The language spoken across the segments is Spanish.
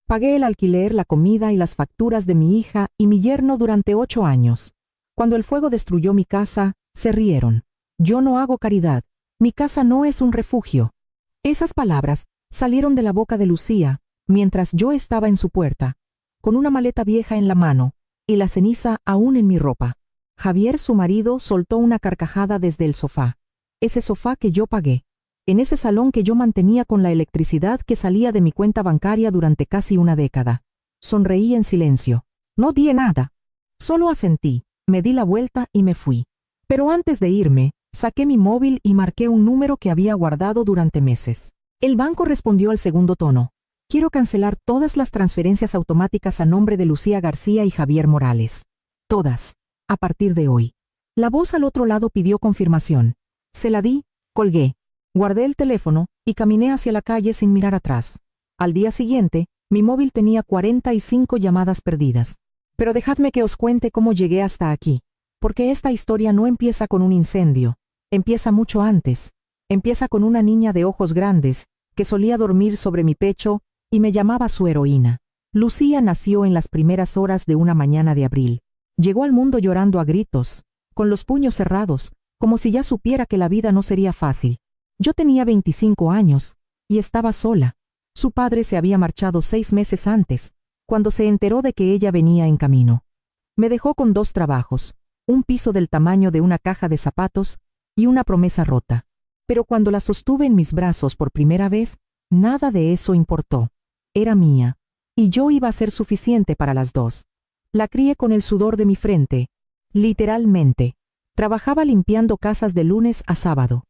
Pagué el alquiler, la comida y las facturas de mi hija y mi yerno durante 8 años. Cuando el fuego destruyó mi casa, se rieron. Yo no hago caridad. Mi casa no es un refugio. Esas palabras salieron de la boca de Lucía, mientras yo estaba en su puerta, con una maleta vieja en la mano y la ceniza aún en mi ropa. Javier, su marido, soltó una carcajada desde el sofá. Ese sofá que yo pagué. En ese salón que yo mantenía con la electricidad que salía de mi cuenta bancaria durante casi una década. Sonreí en silencio. No dije nada. Solo asentí, me di la vuelta y me fui. Pero antes de irme, saqué mi móvil y marqué un número que había guardado durante meses. El banco respondió al segundo tono. Quiero cancelar todas las transferencias automáticas a nombre de Lucía García y Javier Morales. Todas, a partir de hoy. La voz al otro lado pidió confirmación. Se la di, colgué. Guardé el teléfono y caminé hacia la calle sin mirar atrás. Al día siguiente, mi móvil tenía 45 llamadas perdidas. Pero dejadme que os cuente cómo llegué hasta aquí. Porque esta historia no empieza con un incendio. Empieza mucho antes. Empieza con una niña de ojos grandes, que solía dormir sobre mi pecho y me llamaba su heroína. Lucía nació en las primeras horas de una mañana de abril. Llegó al mundo llorando a gritos, con los puños cerrados, como si ya supiera que la vida no sería fácil. Yo tenía 25 años, y estaba sola. Su padre se había marchado 6 meses antes, cuando se enteró de que ella venía en camino. Me dejó con 2 trabajos, un piso del tamaño de una caja de zapatos y una promesa rota. Pero cuando la sostuve en mis brazos por primera vez, nada de eso importó. Era mía, y yo iba a ser suficiente para las 2. La crié con el sudor de mi frente, literalmente. Trabajaba limpiando casas de lunes a sábado.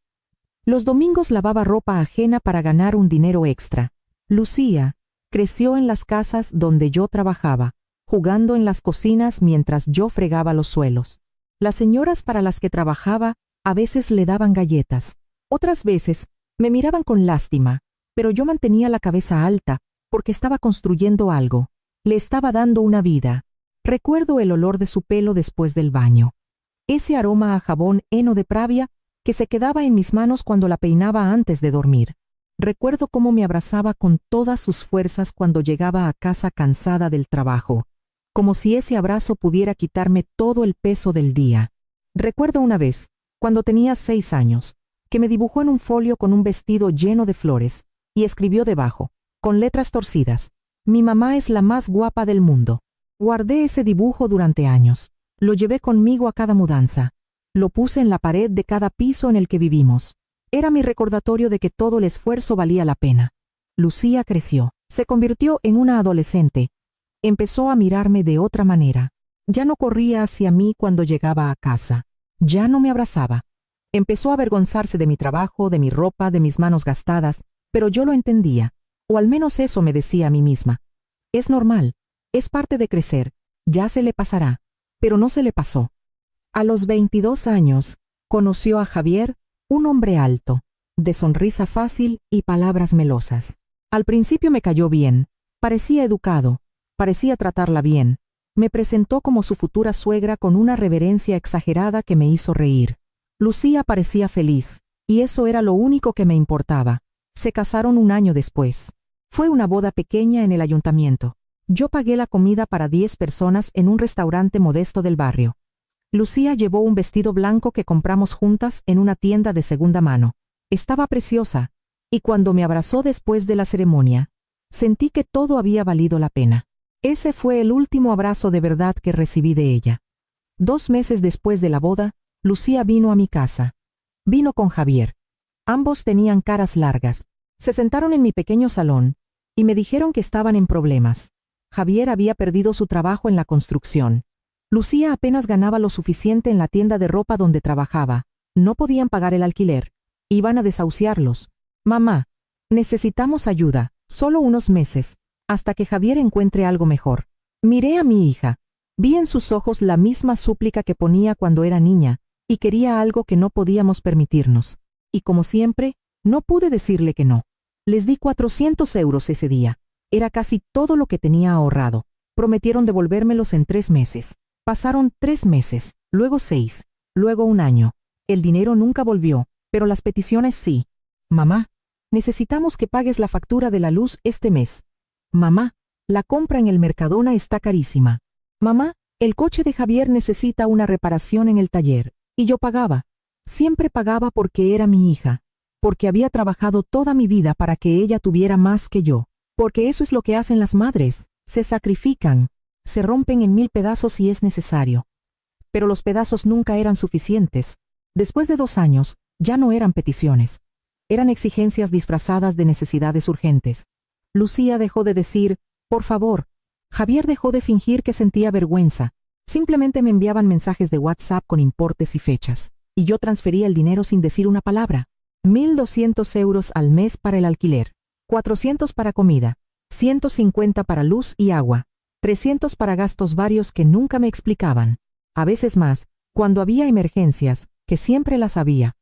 Los domingos lavaba ropa ajena para ganar un dinero extra. Lucía creció en las casas donde yo trabajaba, jugando en las cocinas mientras yo fregaba los suelos. Las señoras para las que trabajaba a veces le daban galletas. Otras veces me miraban con lástima, pero yo mantenía la cabeza alta porque estaba construyendo algo. Le estaba dando una vida. Recuerdo el olor de su pelo después del baño. Ese aroma a jabón heno de Pravia que se quedaba en mis manos cuando la peinaba antes de dormir. Recuerdo cómo me abrazaba con todas sus fuerzas cuando llegaba a casa cansada del trabajo, como si ese abrazo pudiera quitarme todo el peso del día. Recuerdo una vez, cuando tenía 6 años, que me dibujó en un folio con un vestido lleno de flores, y escribió debajo, con letras torcidas, «Mi mamá es la más guapa del mundo». Guardé ese dibujo durante años. Lo llevé conmigo a cada mudanza. Lo puse en la pared de cada piso en el que vivimos. Era mi recordatorio de que todo el esfuerzo valía la pena. Lucía creció. Se convirtió en una adolescente. Empezó a mirarme de otra manera. Ya no corría hacia mí cuando llegaba a casa. Ya no me abrazaba. Empezó a avergonzarse de mi trabajo, de mi ropa, de mis manos gastadas, pero yo lo entendía. O al menos eso me decía a mí misma. Es normal. Es parte de crecer. Ya se le pasará. Pero no se le pasó. A los 22 años, conoció a Javier, un hombre alto, de sonrisa fácil y palabras melosas. Al principio me cayó bien, parecía educado, parecía tratarla bien. Me presentó como su futura suegra con una reverencia exagerada que me hizo reír. Lucía parecía feliz, y eso era lo único que me importaba. Se casaron un año después. Fue una boda pequeña en el ayuntamiento. Yo pagué la comida para 10 personas en un restaurante modesto del barrio. Lucía llevó un vestido blanco que compramos juntas en una tienda de segunda mano. Estaba preciosa, y cuando me abrazó después de la ceremonia, sentí que todo había valido la pena. Ese fue el último abrazo de verdad que recibí de ella. 2 meses después de la boda, Lucía vino a mi casa. Vino con Javier. Ambos tenían caras largas. Se sentaron en mi pequeño salón, y me dijeron que estaban en problemas. Javier había perdido su trabajo en la construcción. Lucía apenas ganaba lo suficiente en la tienda de ropa donde trabajaba. No podían pagar el alquiler. Iban a desahuciarlos. «Mamá, necesitamos ayuda, solo unos meses, hasta que Javier encuentre algo mejor». Miré a mi hija. Vi en sus ojos la misma súplica que ponía cuando era niña, y quería algo que no podíamos permitirnos. Y como siempre, no pude decirle que no. Les di 400 euros ese día. Era casi todo lo que tenía ahorrado. Prometieron devolvérmelos en 3 meses. Pasaron 3 meses, luego 6, luego 1 año. El dinero nunca volvió, pero las peticiones sí. «Mamá, necesitamos que pagues la factura de la luz este mes». «Mamá, La compra en el Mercadona está carísima. Mamá, el coche de Javier necesita una reparación en el taller. Y yo pagaba. Siempre pagaba porque era mi hija. Porque había trabajado toda mi vida para que ella tuviera más que yo. Porque eso es lo que hacen las madres. Se sacrifican. Se rompen en 1000 pedazos si es necesario. Pero los pedazos nunca eran suficientes. Después de 2 años, ya no eran peticiones. Eran exigencias disfrazadas de necesidades urgentes. Lucía dejó de decir, por favor. Javier dejó de fingir que sentía vergüenza. Simplemente me enviaban mensajes de WhatsApp con importes y fechas. Y yo transfería el dinero sin decir una palabra. 1.200 euros al mes para el alquiler. 400 para comida. 150 para luz y agua. 300 para gastos varios que nunca me explicaban. A veces más, cuando había emergencias, que siempre las había.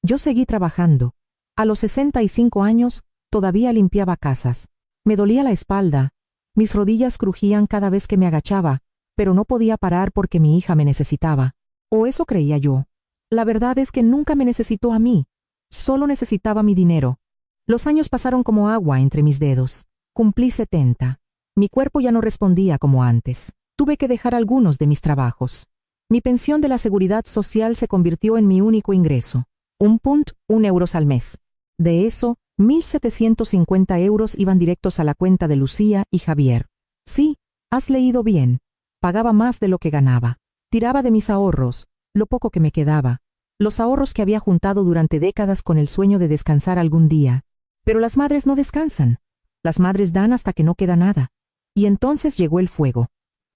Yo seguí trabajando. A los 65 años, todavía limpiaba casas. Me dolía la espalda. Mis rodillas crujían cada vez que me agachaba, pero no podía parar porque mi hija me necesitaba. O eso creía yo. La verdad es que nunca me necesitó a mí. Solo necesitaba mi dinero. Los años pasaron como agua entre mis dedos. Cumplí 70. Mi cuerpo ya no respondía como antes. Tuve que dejar algunos de mis trabajos. Mi pensión de la Seguridad Social se convirtió en mi único ingreso. 1 euros al mes. De eso, 1.750 euros iban directos a la cuenta de Lucía y Javier. Sí, has leído bien. Pagaba más de lo que ganaba. Tiraba de mis ahorros, lo poco que me quedaba. Los ahorros que había juntado durante décadas con el sueño de descansar algún día. Pero las madres no descansan. Las madres dan hasta que no queda nada. Y entonces llegó el fuego.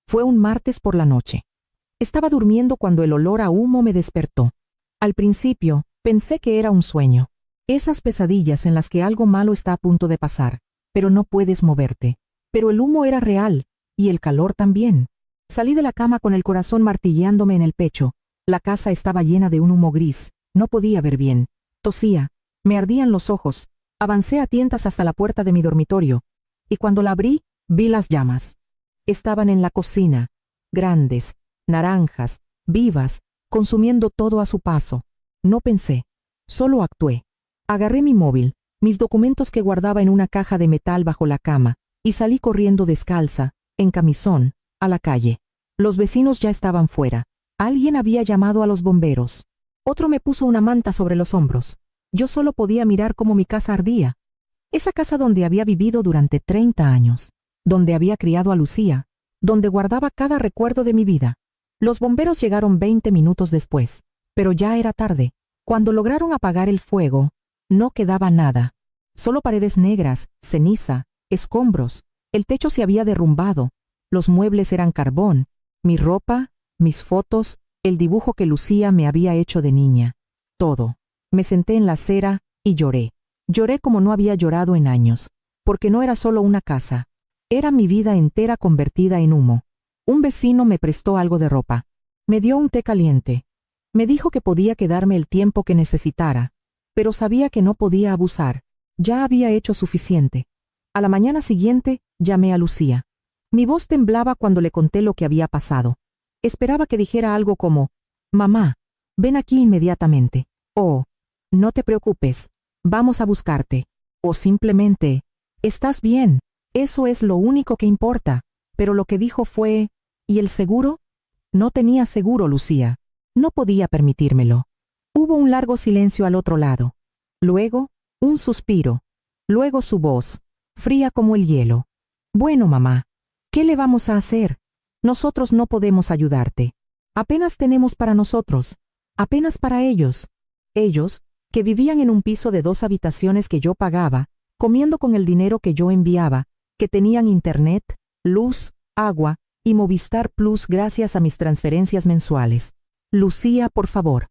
Fue un martes por la noche. Estaba durmiendo cuando el olor a humo me despertó. Al principio, pensé que era un sueño. Esas pesadillas en las que algo malo está a punto de pasar, pero no puedes moverte. Pero el humo era real, y el calor también. Salí de la cama con el corazón martilleándome en el pecho. La casa estaba llena de un humo gris, no podía ver bien. Tosía, me ardían los ojos. Avancé a tientas hasta la puerta de mi dormitorio, y cuando la abrí, vi las llamas. Estaban en la cocina, grandes, naranjas, vivas, consumiendo todo a su paso. No pensé, solo actué. Agarré mi móvil, mis documentos que guardaba en una caja de metal bajo la cama, y salí corriendo descalza, en camisón, a la calle. Los vecinos ya estaban fuera. Alguien había llamado a los bomberos. Otro me puso una manta sobre los hombros. Yo solo podía mirar cómo mi casa ardía. Esa casa donde había vivido durante 30 años, donde había criado a Lucía, donde guardaba cada recuerdo de mi vida. Los bomberos llegaron 20 minutos después, pero ya era tarde. Cuando lograron apagar el fuego, no quedaba nada. Solo paredes negras, ceniza, escombros. El techo se había derrumbado. Los muebles eran carbón. Mi ropa, mis fotos, el dibujo que Lucía me había hecho de niña. Todo. Me senté en la acera y lloré. Lloré como no había llorado en años. Porque no era solo una casa. Era mi vida entera convertida en humo. Un vecino me prestó algo de ropa. Me dio un té caliente. Me dijo que podía quedarme el tiempo que necesitara. Pero sabía que no podía abusar. Ya había hecho suficiente. A la mañana siguiente, llamé a Lucía. Mi voz temblaba cuando le conté lo que había pasado. Esperaba que dijera algo como, «Mamá, ven aquí inmediatamente». O, «No te preocupes, vamos a buscarte». O simplemente, «Estás bien, eso es lo único que importa». Pero lo que dijo fue, «¿Y el seguro?» No tenía seguro, Lucía. No podía permitírmelo. Hubo un largo silencio al otro lado. Luego, un suspiro. Luego su voz, fría como el hielo. «Bueno, mamá, ¿qué le vamos a hacer? Nosotros no podemos ayudarte. Apenas tenemos para nosotros. Apenas para ellos». Ellos, que vivían en un piso de 2 habitaciones que yo pagaba, comiendo con el dinero que yo enviaba, que tenían internet, luz, agua y Movistar Plus gracias a mis transferencias mensuales. «Lucía, por favor.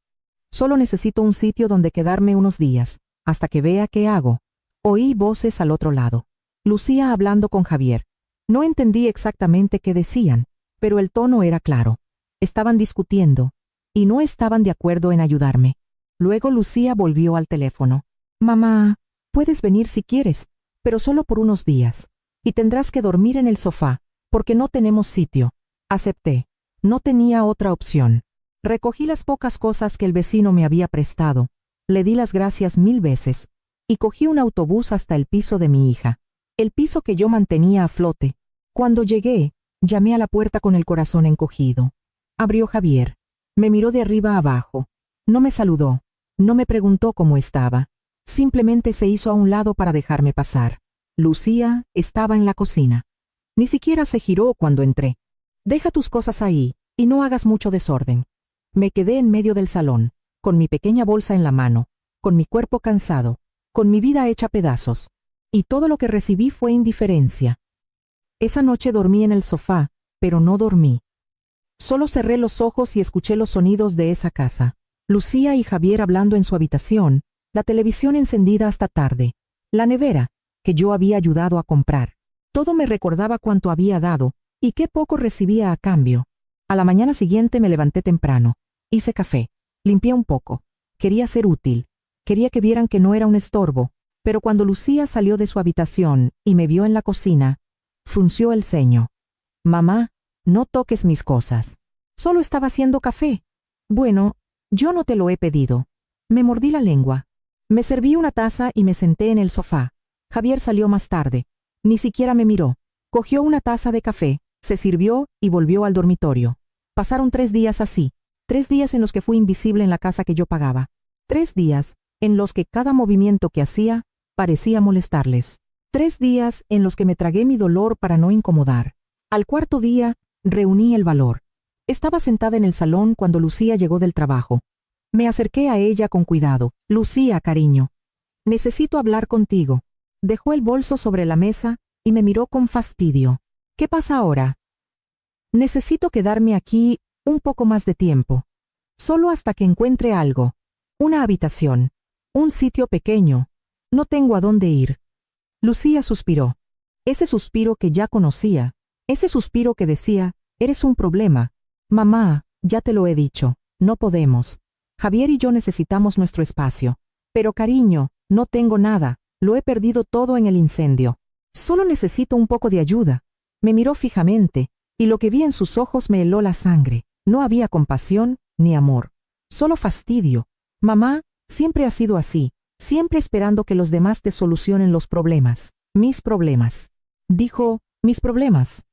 Solo necesito un sitio donde quedarme unos días, hasta que vea qué hago». Oí voces al otro lado. Lucía hablando con Javier. No entendí exactamente qué decían, pero el tono era claro. Estaban discutiendo, y no estaban de acuerdo en ayudarme. Luego Lucía volvió al teléfono. «Mamá, puedes venir si quieres, pero solo por unos días. Y tendrás que dormir en el sofá, porque no tenemos sitio». Acepté. No tenía otra opción. Recogí las pocas cosas que el vecino me había prestado. Le di las gracias 1000 veces. Y cogí un autobús hasta el piso de mi hija. El piso que yo mantenía a flote. Cuando llegué, llamé a la puerta con el corazón encogido. Abrió Javier. Me miró de arriba a abajo. No me saludó. No me preguntó cómo estaba. Simplemente se hizo a un lado para dejarme pasar. Lucía estaba en la cocina. Ni siquiera se giró cuando entré. Deja tus cosas ahí, y no hagas mucho desorden. Me quedé en medio del salón, con mi pequeña bolsa en la mano, con mi cuerpo cansado, con mi vida hecha pedazos. Y todo lo que recibí fue indiferencia. Esa noche dormí en el sofá, pero no dormí. Solo cerré los ojos y escuché los sonidos de esa casa. Lucía y Javier hablando en su habitación, la televisión encendida hasta tarde, la nevera, que yo había ayudado a comprar. Todo me recordaba cuánto había dado, y qué poco recibía a cambio. A la mañana siguiente me levanté temprano, hice café, limpié un poco. Quería ser útil, quería que vieran que no era un estorbo, pero cuando Lucía salió de su habitación y me vio en la cocina, frunció el ceño. Mamá, no toques mis cosas. Solo estaba haciendo café. Bueno, yo no te lo he pedido. Me mordí la lengua. Me serví una taza y me senté en el sofá. Javier salió más tarde. Ni siquiera me miró. Cogió una taza de café, se sirvió y volvió al dormitorio. Pasaron 3 días así. 3 días en los que fui invisible en la casa que yo pagaba. 3 días en los que cada movimiento que hacía parecía molestarles. 3 días en los que me tragué mi dolor para no incomodar. Al cuarto día, reuní el valor. Estaba sentada en el salón cuando Lucía llegó del trabajo. Me acerqué a ella con cuidado. Lucía, cariño. Necesito hablar contigo. Dejó el bolso sobre la mesa y me miró con fastidio. ¿Qué pasa ahora? Necesito quedarme aquí un poco más de tiempo. Solo hasta que encuentre algo. Una habitación. Un sitio pequeño. No tengo a dónde ir. Lucía suspiró. Ese suspiro que ya conocía. Ese suspiro que decía, eres un problema. Mamá, ya te lo he dicho, no podemos. Javier y yo necesitamos nuestro espacio. Pero cariño, no tengo nada, lo he perdido todo en el incendio. Solo necesito un poco de ayuda. Me miró fijamente, y lo que vi en sus ojos me heló la sangre. No había compasión ni amor. Solo fastidio. Mamá, siempre has sido así, siempre esperando que los demás te solucionen los problemas. Mis problemas. Dijo, mis problemas.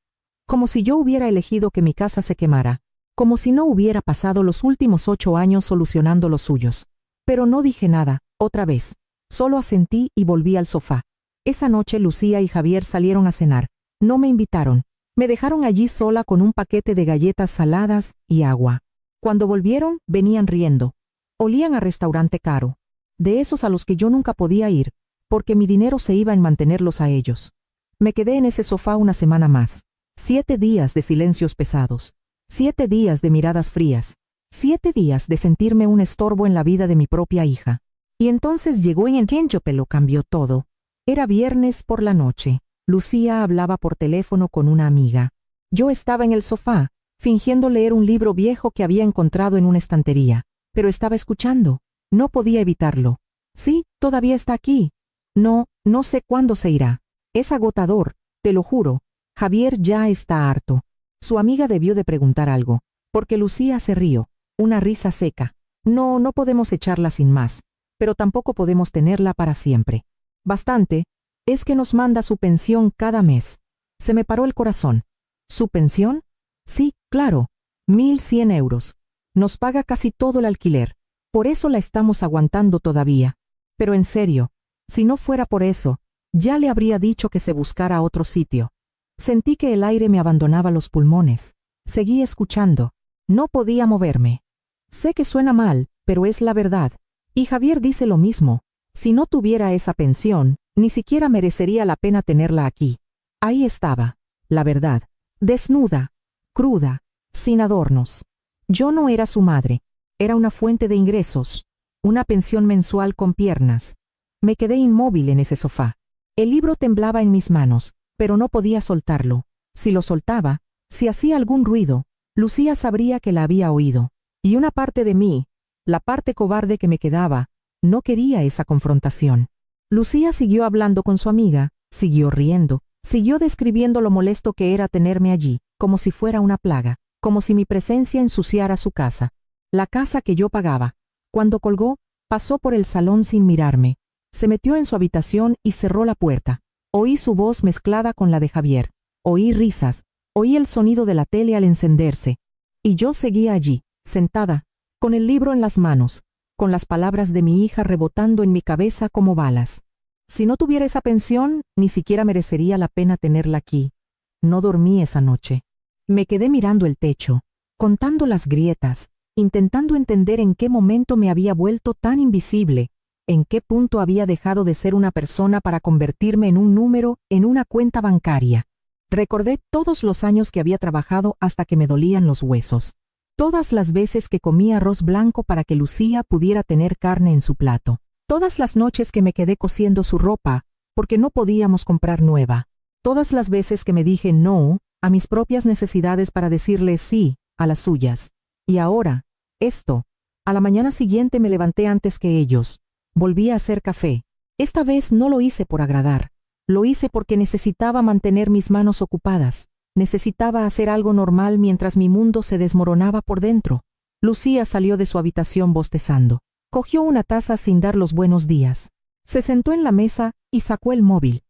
Como si yo hubiera elegido que mi casa se quemara. Como si no hubiera pasado los últimos 8 años solucionando los suyos. Pero no dije nada, otra vez. Solo asentí y volví al sofá. Esa noche Lucía y Javier salieron a cenar. No me invitaron. Me dejaron allí sola con un paquete de galletas saladas y agua. Cuando volvieron, venían riendo. Olían a restaurante caro. De esos a los que yo nunca podía ir, porque mi dinero se iba en mantenerlos a ellos. Me quedé en ese sofá una semana más. 7 días de silencios pesados. 7 días de miradas frías. 7 días de sentirme un estorbo en la vida de mi propia hija. Y entonces llegó en el tiempo que lo cambió todo. Era viernes por la noche. Lucía hablaba por teléfono con una amiga. Yo estaba en el sofá, fingiendo leer un libro viejo que había encontrado en una estantería. Pero estaba escuchando. No podía evitarlo. Sí, todavía está aquí. No sé cuándo se irá. Es agotador, te lo juro. Javier ya está harto. Su amiga debió de preguntar algo, porque Lucía se rió, una risa seca. No podemos echarla sin más, pero tampoco podemos tenerla para siempre. Bastante, es que nos manda su pensión cada mes. Se me paró el corazón. ¿Su pensión? Sí, claro, 1.100 euros. Nos paga casi todo el alquiler. Por eso la estamos aguantando todavía. Pero en serio, si no fuera por eso, ya le habría dicho que se buscara otro sitio. Sentí que el aire me abandonaba los pulmones. Seguí escuchando. No podía moverme. Sé que suena mal, pero es la verdad. Y Javier dice lo mismo. Si no tuviera esa pensión, ni siquiera merecería la pena tenerla aquí. Ahí estaba, la verdad. Desnuda, cruda, sin adornos. Yo no era su madre. Era una fuente de ingresos. Una pensión mensual con piernas. Me quedé inmóvil en ese sofá. El libro temblaba en mis manos, pero no podía soltarlo. Si lo soltaba, si hacía algún ruido, Lucía sabría que la había oído. Y una parte de mí, la parte cobarde que me quedaba, no quería esa confrontación. Lucía siguió hablando con su amiga, siguió riendo, siguió describiendo lo molesto que era tenerme allí, como si fuera una plaga, como si mi presencia ensuciara su casa, la casa que yo pagaba. Cuando colgó, pasó por el salón sin mirarme. Se metió en su habitación y cerró la puerta. Oí su voz mezclada con la de Javier. Oí risas, oí el sonido de la tele al encenderse. Y yo seguía allí, sentada, con el libro en las manos, con las palabras de mi hija rebotando en mi cabeza como balas. Si no tuviera esa pensión, ni siquiera merecería la pena tenerla aquí. No dormí esa noche. Me quedé mirando el techo, contando las grietas, intentando entender en qué momento me había vuelto tan invisible, en qué punto había dejado de ser una persona para convertirme en un número en una cuenta bancaria. Recordé todos los años que había trabajado hasta que me dolían los huesos. Todas las veces que comí arroz blanco para que Lucía pudiera tener carne en su plato. Todas las noches que me quedé cosiendo su ropa, porque no podíamos comprar nueva. Todas las veces que me dije no a mis propias necesidades para decirle sí a las suyas. Y ahora, esto. A la mañana siguiente me levanté antes que ellos. Volví a hacer café. Esta vez no lo hice por agradar. Lo hice porque necesitaba mantener mis manos ocupadas. Necesitaba hacer algo normal mientras mi mundo se desmoronaba por dentro. Lucía salió de su habitación bostezando. Cogió una taza sin dar los buenos días. Se sentó en la mesa y sacó el móvil.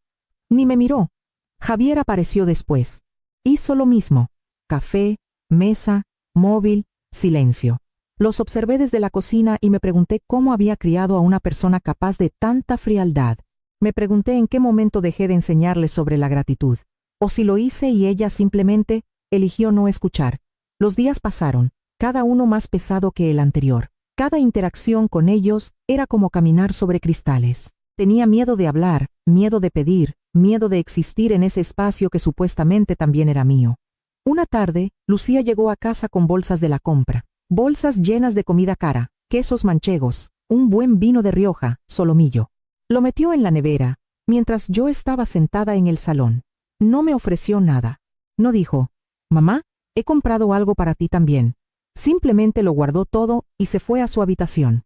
Ni me miró. Javier apareció después. Hizo lo mismo. Café, mesa, móvil, silencio. Los observé desde la cocina y me pregunté cómo había criado a una persona capaz de tanta frialdad. Me pregunté en qué momento dejé de enseñarles sobre la gratitud. O si lo hice y ella simplemente eligió no escuchar. Los días pasaron, cada uno más pesado que el anterior. Cada interacción con ellos era como caminar sobre cristales. Tenía miedo de hablar, miedo de pedir, miedo de existir en ese espacio que supuestamente también era mío. Una tarde, Lucía llegó a casa con bolsas de la compra. Bolsas llenas de comida cara, quesos manchegos, un buen vino de Rioja, solomillo. Lo metió en la nevera, mientras yo estaba sentada en el salón. No me ofreció nada. No dijo, «Mamá, he comprado algo para ti también». Simplemente lo guardó todo y se fue a su habitación.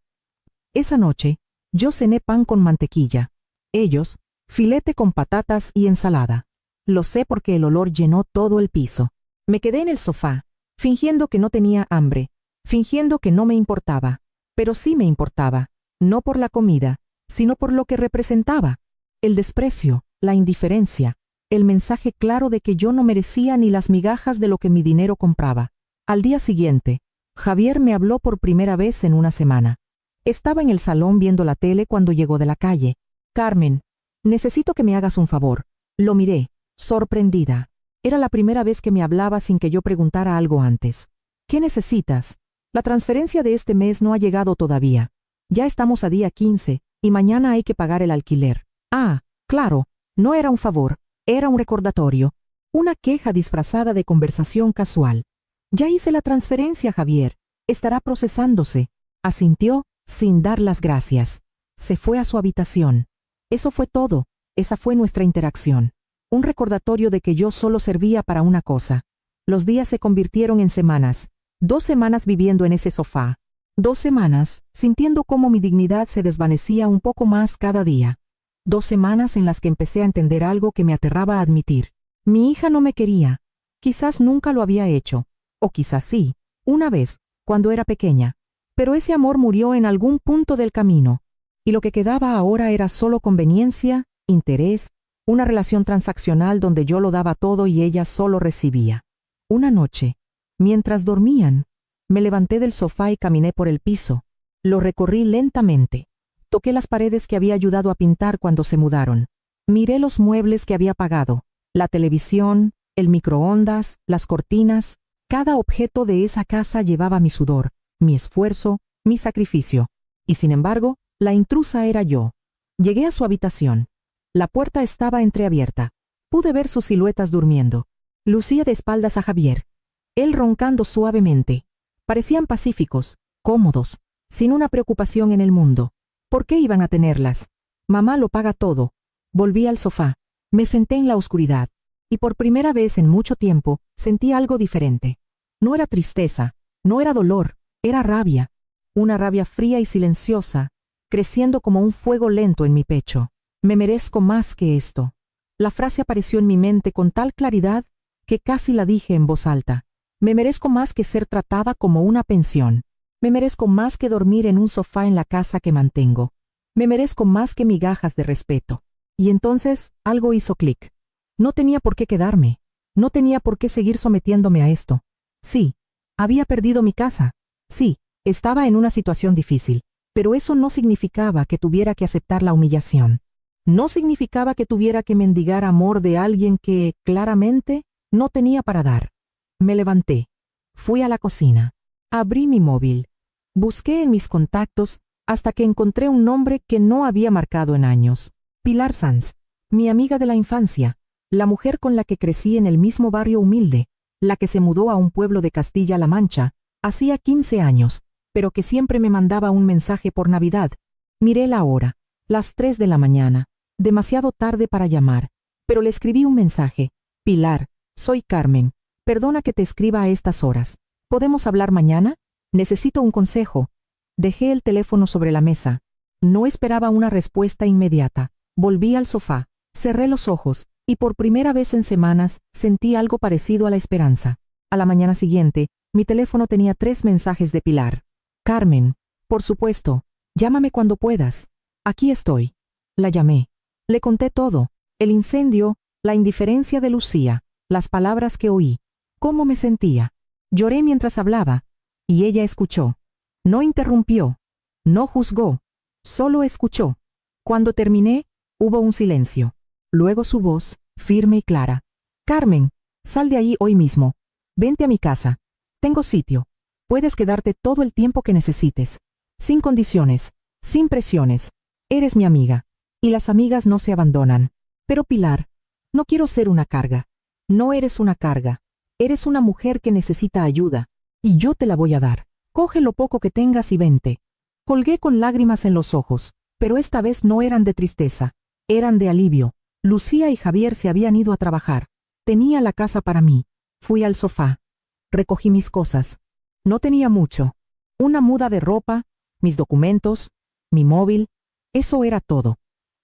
Esa noche, yo cené pan con mantequilla. Ellos, filete con patatas y ensalada. Lo sé porque el olor llenó todo el piso. Me quedé en el sofá, fingiendo que no tenía hambre, fingiendo que no me importaba. Pero sí me importaba, no por la comida, sino por lo que representaba. El desprecio, la indiferencia, el mensaje claro de que yo no merecía ni las migajas de lo que mi dinero compraba. Al día siguiente, Javier me habló por primera vez en una semana. Estaba en el salón viendo la tele cuando llegó de la calle. «Carmen, necesito que me hagas un favor». Lo miré, sorprendida. Era la primera vez que me hablaba sin que yo preguntara algo antes. «¿Qué necesitas? La transferencia de este mes no ha llegado todavía. Ya estamos a día 15, y mañana hay que pagar el alquiler». Ah, claro, no era un favor, era un recordatorio. Una queja disfrazada de conversación casual. «Ya hice la transferencia, Javier. Estará procesándose». Asintió, sin dar las gracias. Se fue a su habitación. Eso fue todo. Esa fue nuestra interacción. Un recordatorio de que yo solo servía para una cosa. Los días se convirtieron en semanas. 2 semanas viviendo en ese sofá. 2 semanas, sintiendo cómo mi dignidad se desvanecía un poco más cada día. 2 semanas en las que empecé a entender algo que me aterraba admitir. Mi hija no me quería. Quizás nunca lo había hecho. O quizás sí, una vez, cuando era pequeña. Pero ese amor murió en algún punto del camino. Y lo que quedaba ahora era solo conveniencia, interés, una relación transaccional donde yo lo daba todo y ella solo recibía. Una noche, mientras dormían, me levanté del sofá y caminé por el piso. Lo recorrí lentamente. Toqué las paredes que había ayudado a pintar cuando se mudaron. Miré los muebles que había pagado, la televisión, el microondas, las cortinas. Cada objeto de esa casa llevaba mi sudor, mi esfuerzo, mi sacrificio. Y sin embargo, la intrusa era yo. Llegué a su habitación. La puerta estaba entreabierta. Pude ver sus siluetas durmiendo. Lucía de espaldas a Javier. Él roncando suavemente. Parecían pacíficos, cómodos, sin una preocupación en el mundo. ¿Por qué iban a tenerlas? Mamá lo paga todo. Volví al sofá. Me senté en la oscuridad. Y por primera vez en mucho tiempo, sentí algo diferente. No era tristeza, no era dolor, era rabia. Una rabia fría y silenciosa, creciendo como un fuego lento en mi pecho. Me merezco más que esto. La frase apareció en mi mente con tal claridad que casi la dije en voz alta. Me merezco más que ser tratada como una pensión. Me merezco más que dormir en un sofá en la casa que mantengo. Me merezco más que migajas de respeto. Y entonces algo hizo clic. No tenía por qué quedarme. No tenía por qué seguir sometiéndome a esto. Sí, había perdido mi casa. Sí, estaba en una situación difícil, pero eso no significaba que tuviera que aceptar la humillación. No significaba que tuviera que mendigar amor de alguien que, claramente, no tenía para dar. Me levanté. Fui a la cocina. Abrí mi móvil. Busqué en mis contactos hasta que encontré un nombre que no había marcado en años. Pilar Sanz, mi amiga de la infancia, la mujer con la que crecí en el mismo barrio humilde, la que se mudó a un pueblo de Castilla-La Mancha, hacía 15 años, pero que siempre me mandaba un mensaje por Navidad. Miré la hora, las 3 de la mañana, demasiado tarde para llamar, pero le escribí un mensaje. Pilar, soy Carmen, perdona que te escriba a estas horas. ¿Podemos hablar mañana? Necesito un consejo. Dejé el teléfono sobre la mesa. No esperaba una respuesta inmediata. Volví al sofá, cerré los ojos, y por primera vez en semanas sentí algo parecido a la esperanza. A la mañana siguiente, mi teléfono tenía 3 mensajes de Pilar. Carmen, por supuesto, llámame cuando puedas. Aquí estoy. La llamé. Le conté todo, el incendio, la indiferencia de Lucía, las palabras que oí, cómo me sentía. Lloré mientras hablaba, y ella escuchó. No interrumpió, no juzgó, solo escuchó. Cuando terminé, hubo un silencio. Luego su voz, firme y clara. Carmen, sal de ahí hoy mismo. Vente a mi casa. Tengo sitio. Puedes quedarte todo el tiempo que necesites. Sin condiciones, sin presiones. Eres mi amiga. Y las amigas no se abandonan. Pero Pilar, no quiero ser una carga. No eres una carga. Eres una mujer que necesita ayuda. Y yo te la voy a dar. Coge lo poco que tengas y vente. Colgué con lágrimas en los ojos, pero esta vez no eran de tristeza. Eran de alivio. Lucía y Javier se habían ido a trabajar. Tenía la casa para mí. Fui al sofá. Recogí mis cosas. No tenía mucho. Una muda de ropa, mis documentos, mi móvil. Eso era todo.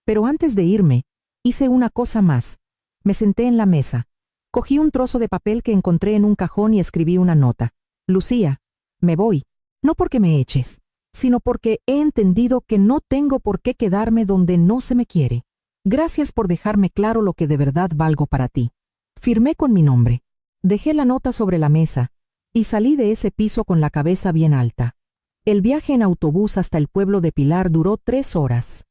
Pero antes de irme, hice una cosa más. Me senté en la mesa. Cogí un trozo de papel que encontré en un cajón y escribí una nota. Lucía, me voy. No porque me eches, sino porque he entendido que no tengo por qué quedarme donde no se me quiere. Gracias por dejarme claro lo que de verdad valgo para ti. Firmé con mi nombre. Dejé la nota sobre la mesa y salí de ese piso con la cabeza bien alta. El viaje en autobús hasta el pueblo de Pilar duró 3 horas.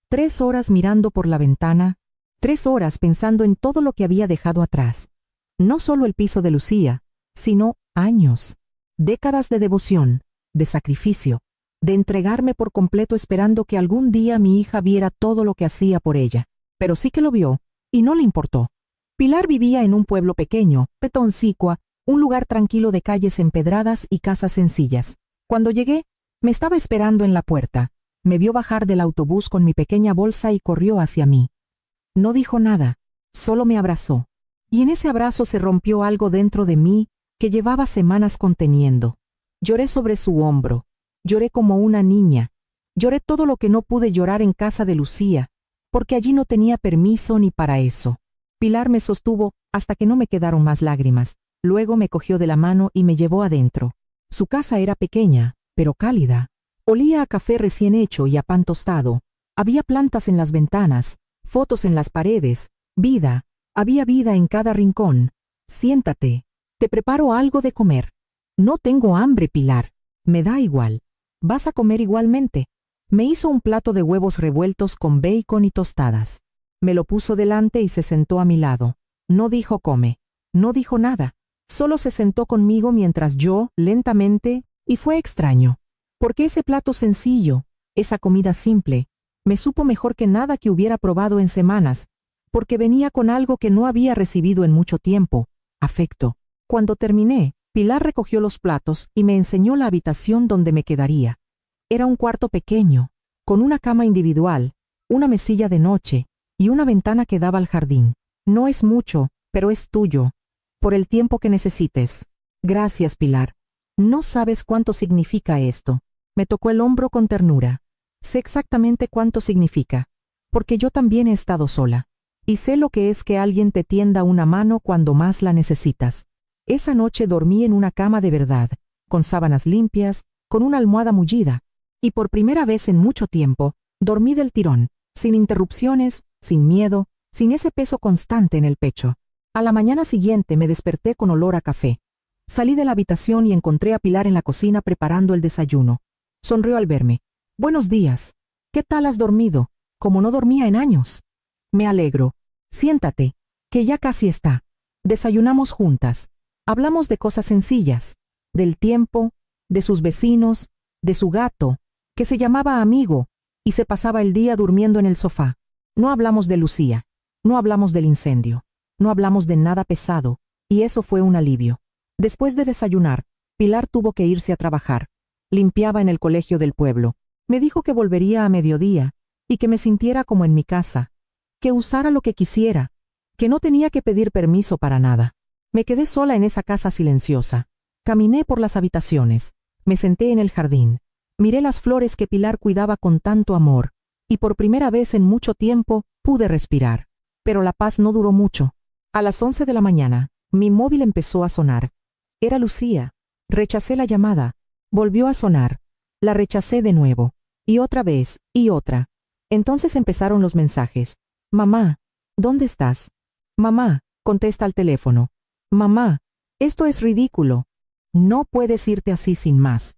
3 horas mirando por la ventana, 3 horas pensando en todo lo que había dejado atrás. No solo el piso de Lucía, sino años, décadas de devoción, de sacrificio, de entregarme por completo esperando que algún día mi hija viera todo lo que hacía por ella. Pero sí que lo vio, y no le importó. Pilar vivía en un pueblo pequeño, Petoncicua, un lugar tranquilo de calles empedradas y casas sencillas. Cuando llegué, me estaba esperando en la puerta. Me vio bajar del autobús con mi pequeña bolsa y corrió hacia mí. No dijo nada, solo me abrazó. Y en ese abrazo se rompió algo dentro de mí que llevaba semanas conteniendo. Lloré sobre su hombro. Lloré como una niña. Lloré todo lo que no pude llorar en casa de Lucía, porque allí no tenía permiso ni para eso. Pilar me sostuvo hasta que no me quedaron más lágrimas. Luego me cogió de la mano y me llevó adentro. Su casa era pequeña, pero cálida. Olía a café recién hecho y a pan tostado. Había plantas en las ventanas, fotos en las paredes, vida. Había vida en cada rincón. Siéntate. Te preparo algo de comer. No tengo hambre, Pilar. Me da igual. Vas a comer igualmente. Me hizo un plato de huevos revueltos con bacon y tostadas. Me lo puso delante y se sentó a mi lado. No dijo come. No dijo nada. Solo se sentó conmigo mientras yo, lentamente, y fue extraño. Porque ese plato sencillo, esa comida simple, me supo mejor que nada que hubiera probado en semanas, porque venía con algo que no había recibido en mucho tiempo, afecto. Cuando terminé, Pilar recogió los platos y me enseñó la habitación donde me quedaría. Era un cuarto pequeño, con una cama individual, una mesilla de noche y una ventana que daba al jardín. No es mucho, pero es tuyo, por el tiempo que necesites. Gracias, Pilar. No sabes cuánto significa esto. Me tocó el hombro con ternura. Sé exactamente cuánto significa, porque yo también he estado sola. Y sé lo que es que alguien te tienda una mano cuando más la necesitas. Esa noche dormí en una cama de verdad, con sábanas limpias, con una almohada mullida, y por primera vez en mucho tiempo, dormí del tirón, sin interrupciones, sin miedo, sin ese peso constante en el pecho. A la mañana siguiente me desperté con olor a café. Salí de la habitación y encontré a Pilar en la cocina preparando el desayuno. Sonrió al verme. Buenos días. ¿Qué tal has dormido? Como no dormía en años. Me alegro. Siéntate, que ya casi está. Desayunamos juntas. Hablamos de cosas sencillas, del tiempo, de sus vecinos, de su gato, que se llamaba Amigo, y se pasaba el día durmiendo en el sofá. No hablamos de Lucía, no hablamos del incendio, no hablamos de nada pesado, y eso fue un alivio. Después de desayunar, Pilar tuvo que irse a trabajar. Limpiaba en el colegio del pueblo. Me dijo que volvería a mediodía, y que me sintiera como en mi casa, que usara lo que quisiera, que no tenía que pedir permiso para nada. Me quedé sola en esa casa silenciosa. Caminé por las habitaciones, me senté en el jardín, miré las flores que Pilar cuidaba con tanto amor, y por primera vez en mucho tiempo pude respirar. Pero la paz no duró mucho. A las 11 de la mañana, mi móvil empezó a sonar. Era Lucía. Rechacé la llamada. Volvió a sonar. La rechacé de nuevo. Y otra vez, y otra. Entonces empezaron los mensajes. Mamá, ¿dónde estás? Mamá, contesta al teléfono. Mamá, esto es ridículo. No puedes irte así sin más.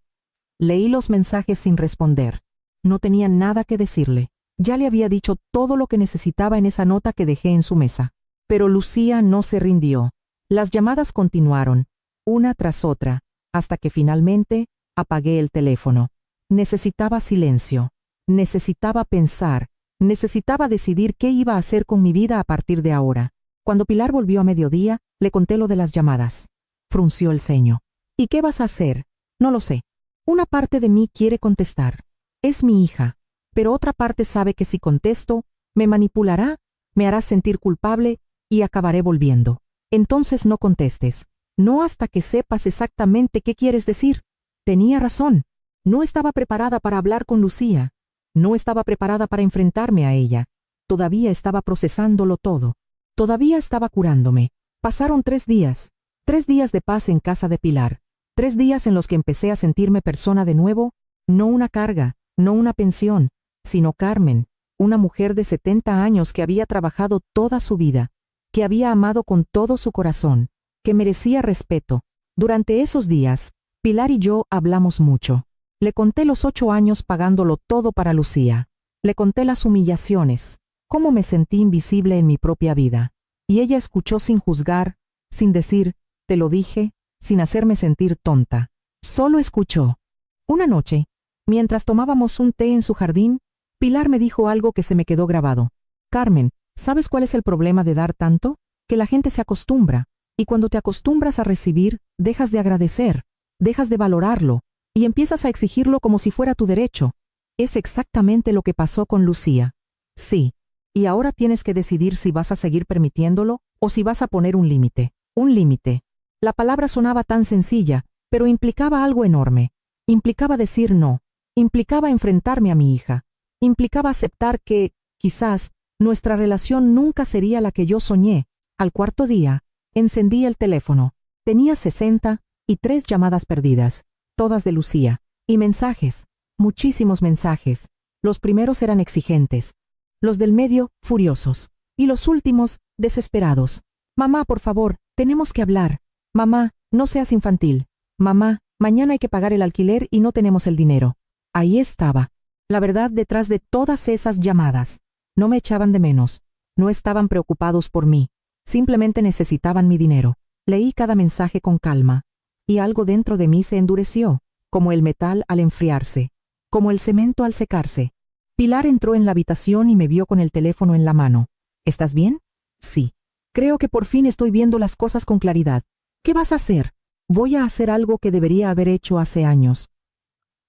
Leí los mensajes sin responder. No tenía nada que decirle. Ya le había dicho todo lo que necesitaba en esa nota que dejé en su mesa. Pero Lucía no se rindió. Las llamadas continuaron, una tras otra, hasta que finalmente apagué el teléfono. Necesitaba silencio. Necesitaba pensar. Necesitaba decidir qué iba a hacer con mi vida a partir de ahora. Cuando Pilar volvió a mediodía, le conté lo de las llamadas. Frunció el ceño. ¿Y qué vas a hacer? No lo sé. Una parte de mí quiere contestar. Es mi hija. Pero otra parte sabe que si contesto, me manipulará, me hará sentir culpable y acabaré volviendo. Entonces no contestes. No hasta que sepas exactamente qué quieres decir. Tenía razón. No estaba preparada para hablar con Lucía. No estaba preparada para enfrentarme a ella. Todavía estaba procesándolo todo. Todavía estaba curándome. Pasaron 3 días. 3 días de paz en casa de Pilar. 3 días en los que empecé a sentirme persona de nuevo, no una carga, no una pensión, sino Carmen, una mujer de 70 años que había trabajado toda su vida, que había amado con todo su corazón, que merecía respeto. Durante esos días, Pilar y yo hablamos mucho. Le conté los 8 años pagándolo todo para Lucía. Le conté las humillaciones, cómo me sentí invisible en mi propia vida. Y ella escuchó sin juzgar, sin decir, te lo dije, sin hacerme sentir tonta. Solo escuchó. Una noche, mientras tomábamos un té en su jardín, Pilar me dijo algo que se me quedó grabado. Carmen, ¿sabes cuál es el problema de dar tanto? Que la gente se acostumbra, y cuando te acostumbras a recibir, dejas de agradecer, dejas de valorarlo, y empiezas a exigirlo como si fuera tu derecho. Es exactamente lo que pasó con Lucía. Sí, y ahora tienes que decidir si vas a seguir permitiéndolo o si vas a poner un límite. Un límite. La palabra sonaba tan sencilla, pero implicaba algo enorme. Implicaba decir no. Implicaba enfrentarme a mi hija. Implicaba aceptar que, quizás, nuestra relación nunca sería la que yo soñé. Al cuarto día, encendí el teléfono. Tenía 63 llamadas perdidas, todas de Lucía, y mensajes, muchísimos mensajes. Los primeros eran exigentes, los del medio, furiosos, y los últimos, desesperados. Mamá, por favor, tenemos que hablar. Mamá, no seas infantil. Mamá, mañana hay que pagar el alquiler y no tenemos el dinero. Ahí estaba, la verdad detrás de todas esas llamadas. No me echaban de menos, no estaban preocupados por mí, simplemente necesitaban mi dinero. Leí cada mensaje con calma, y algo dentro de mí se endureció, como el metal al enfriarse, como el cemento al secarse. Pilar entró en la habitación y me vio con el teléfono en la mano. ¿Estás bien? Sí. Creo que por fin estoy viendo las cosas con claridad. ¿Qué vas a hacer? Voy a hacer algo que debería haber hecho hace años.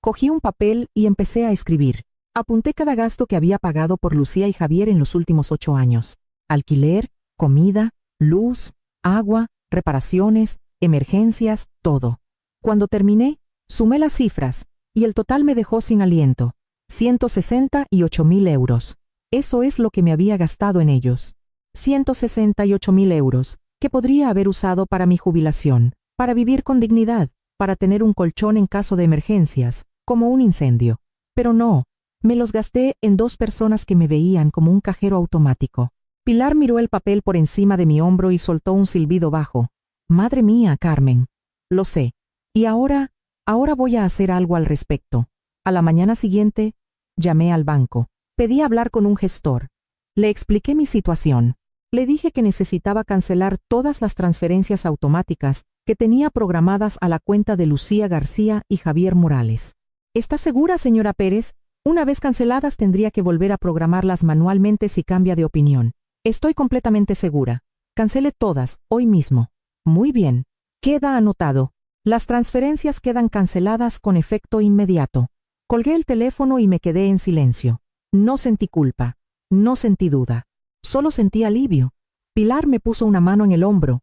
Cogí un papel y empecé a escribir. Apunté cada gasto que había pagado por Lucía y Javier en los últimos 8 años. Alquiler, comida, luz, agua, reparaciones, emergencias, todo. Cuando terminé, sumé las cifras, y el total me dejó sin aliento. 168.000 euros. Eso es lo que me había gastado en ellos. 168.000 euros, que podría haber usado para mi jubilación, para vivir con dignidad, para tener un colchón en caso de emergencias, como un incendio. Pero no, me los gasté en 2 personas que me veían como un cajero automático. Pilar miró el papel por encima de mi hombro y soltó un silbido bajo. Madre mía, Carmen. Lo sé. Y ahora voy a hacer algo al respecto. A la mañana siguiente, llamé al banco. Pedí hablar con un gestor. Le expliqué mi situación. Le dije que necesitaba cancelar todas las transferencias automáticas que tenía programadas a la cuenta de Lucía García y Javier Morales. ¿Está segura, señora Pérez? Una vez canceladas tendría que volver a programarlas manualmente si cambia de opinión. Estoy completamente segura. Cancele todas, hoy mismo. Muy bien. Queda anotado. Las transferencias quedan canceladas con efecto inmediato. Colgué el teléfono y me quedé en silencio. No sentí culpa. No sentí duda. Solo sentí alivio. Pilar me puso una mano en el hombro.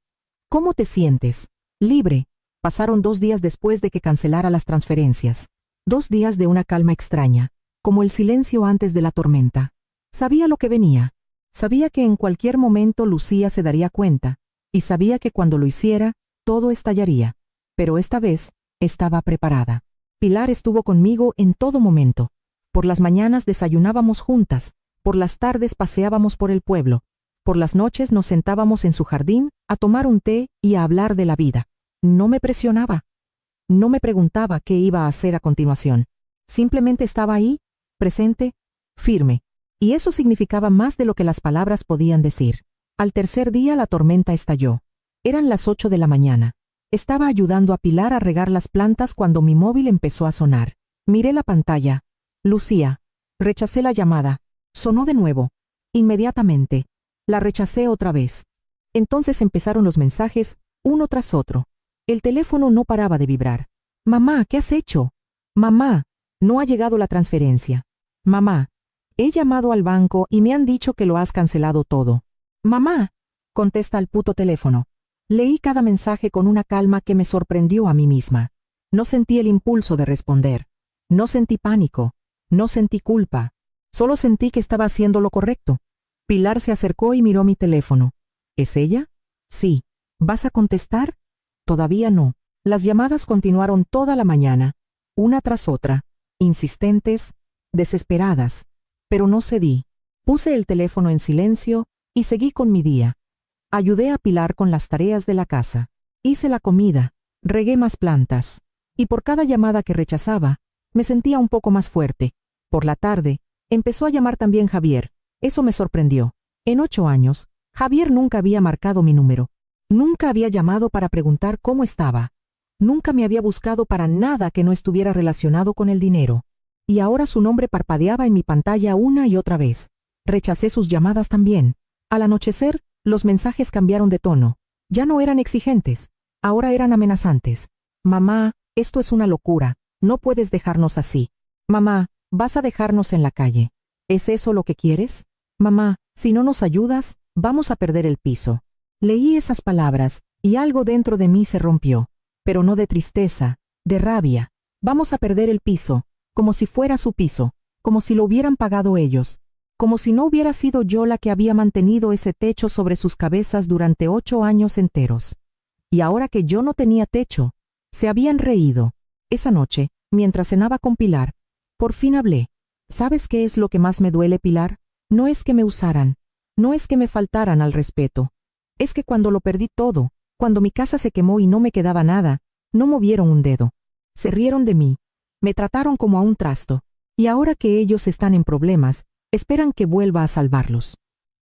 ¿Cómo te sientes? Libre. Pasaron 2 días después de que cancelara las transferencias. 2 días de una calma extraña, como el silencio antes de la tormenta. Sabía lo que venía. Sabía que en cualquier momento Lucía se daría cuenta, y sabía que cuando lo hiciera, todo estallaría. Pero esta vez, estaba preparada. Pilar estuvo conmigo en todo momento. Por las mañanas desayunábamos juntas, por las tardes paseábamos por el pueblo, por las noches nos sentábamos en su jardín a tomar un té y a hablar de la vida. No me presionaba. No me preguntaba qué iba a hacer a continuación. Simplemente estaba ahí, presente, firme. Y eso significaba más de lo que las palabras podían decir. Al tercer día la tormenta estalló. Eran las 8 de la mañana. Estaba ayudando a Pilar a regar las plantas cuando mi móvil empezó a sonar. Miré la pantalla. Lucía. Rechacé la llamada. Sonó de nuevo. Inmediatamente. La rechacé otra vez. Entonces empezaron los mensajes, uno tras otro. El teléfono no paraba de vibrar. Mamá, ¿qué has hecho? Mamá, no ha llegado la transferencia. Mamá, he llamado al banco y me han dicho que lo has cancelado todo. Mamá, contesta al puto teléfono. Leí cada mensaje con una calma que me sorprendió a mí misma. No sentí el impulso de responder. No sentí pánico. No sentí culpa. Solo sentí que estaba haciendo lo correcto. Pilar se acercó y miró mi teléfono. ¿Es ella? Sí. ¿Vas a contestar? Todavía no. Las llamadas continuaron toda la mañana, una tras otra, insistentes, desesperadas, pero no cedí. Puse el teléfono en silencio y seguí con mi día. Ayudé a Pilar con las tareas de la casa. Hice la comida, regué más plantas, y por cada llamada que rechazaba, me sentía un poco más fuerte. Por la tarde, empezó a llamar también Javier. Eso me sorprendió. En 8 años, Javier nunca había marcado mi número. Nunca había llamado para preguntar cómo estaba. Nunca me había buscado para nada que no estuviera relacionado con el dinero. Y ahora su nombre parpadeaba en mi pantalla una y otra vez. Rechacé sus llamadas también. Al anochecer, los mensajes cambiaron de tono. Ya no eran exigentes. Ahora eran amenazantes. Mamá, esto es una locura. No puedes dejarnos así. Mamá, vas a dejarnos en la calle. ¿Es eso lo que quieres? Mamá, si no nos ayudas, vamos a perder el piso. Leí esas palabras, y algo dentro de mí se rompió. Pero no de tristeza, de rabia. Vamos a perder el piso, como si fuera su piso, como si lo hubieran pagado ellos, como si no hubiera sido yo la que había mantenido ese techo sobre sus cabezas durante 8 años enteros. Y ahora que yo no tenía techo, se habían reído. Esa noche, mientras cenaba con Pilar, por fin hablé. ¿Sabes qué es lo que más me duele, Pilar? No es que me usaran, no es que me faltaran al respeto. Es que cuando lo perdí todo, cuando mi casa se quemó y no me quedaba nada, no movieron un dedo. Se rieron de mí, me trataron como a un trasto, y ahora que ellos están en problemas, esperan que vuelva a salvarlos.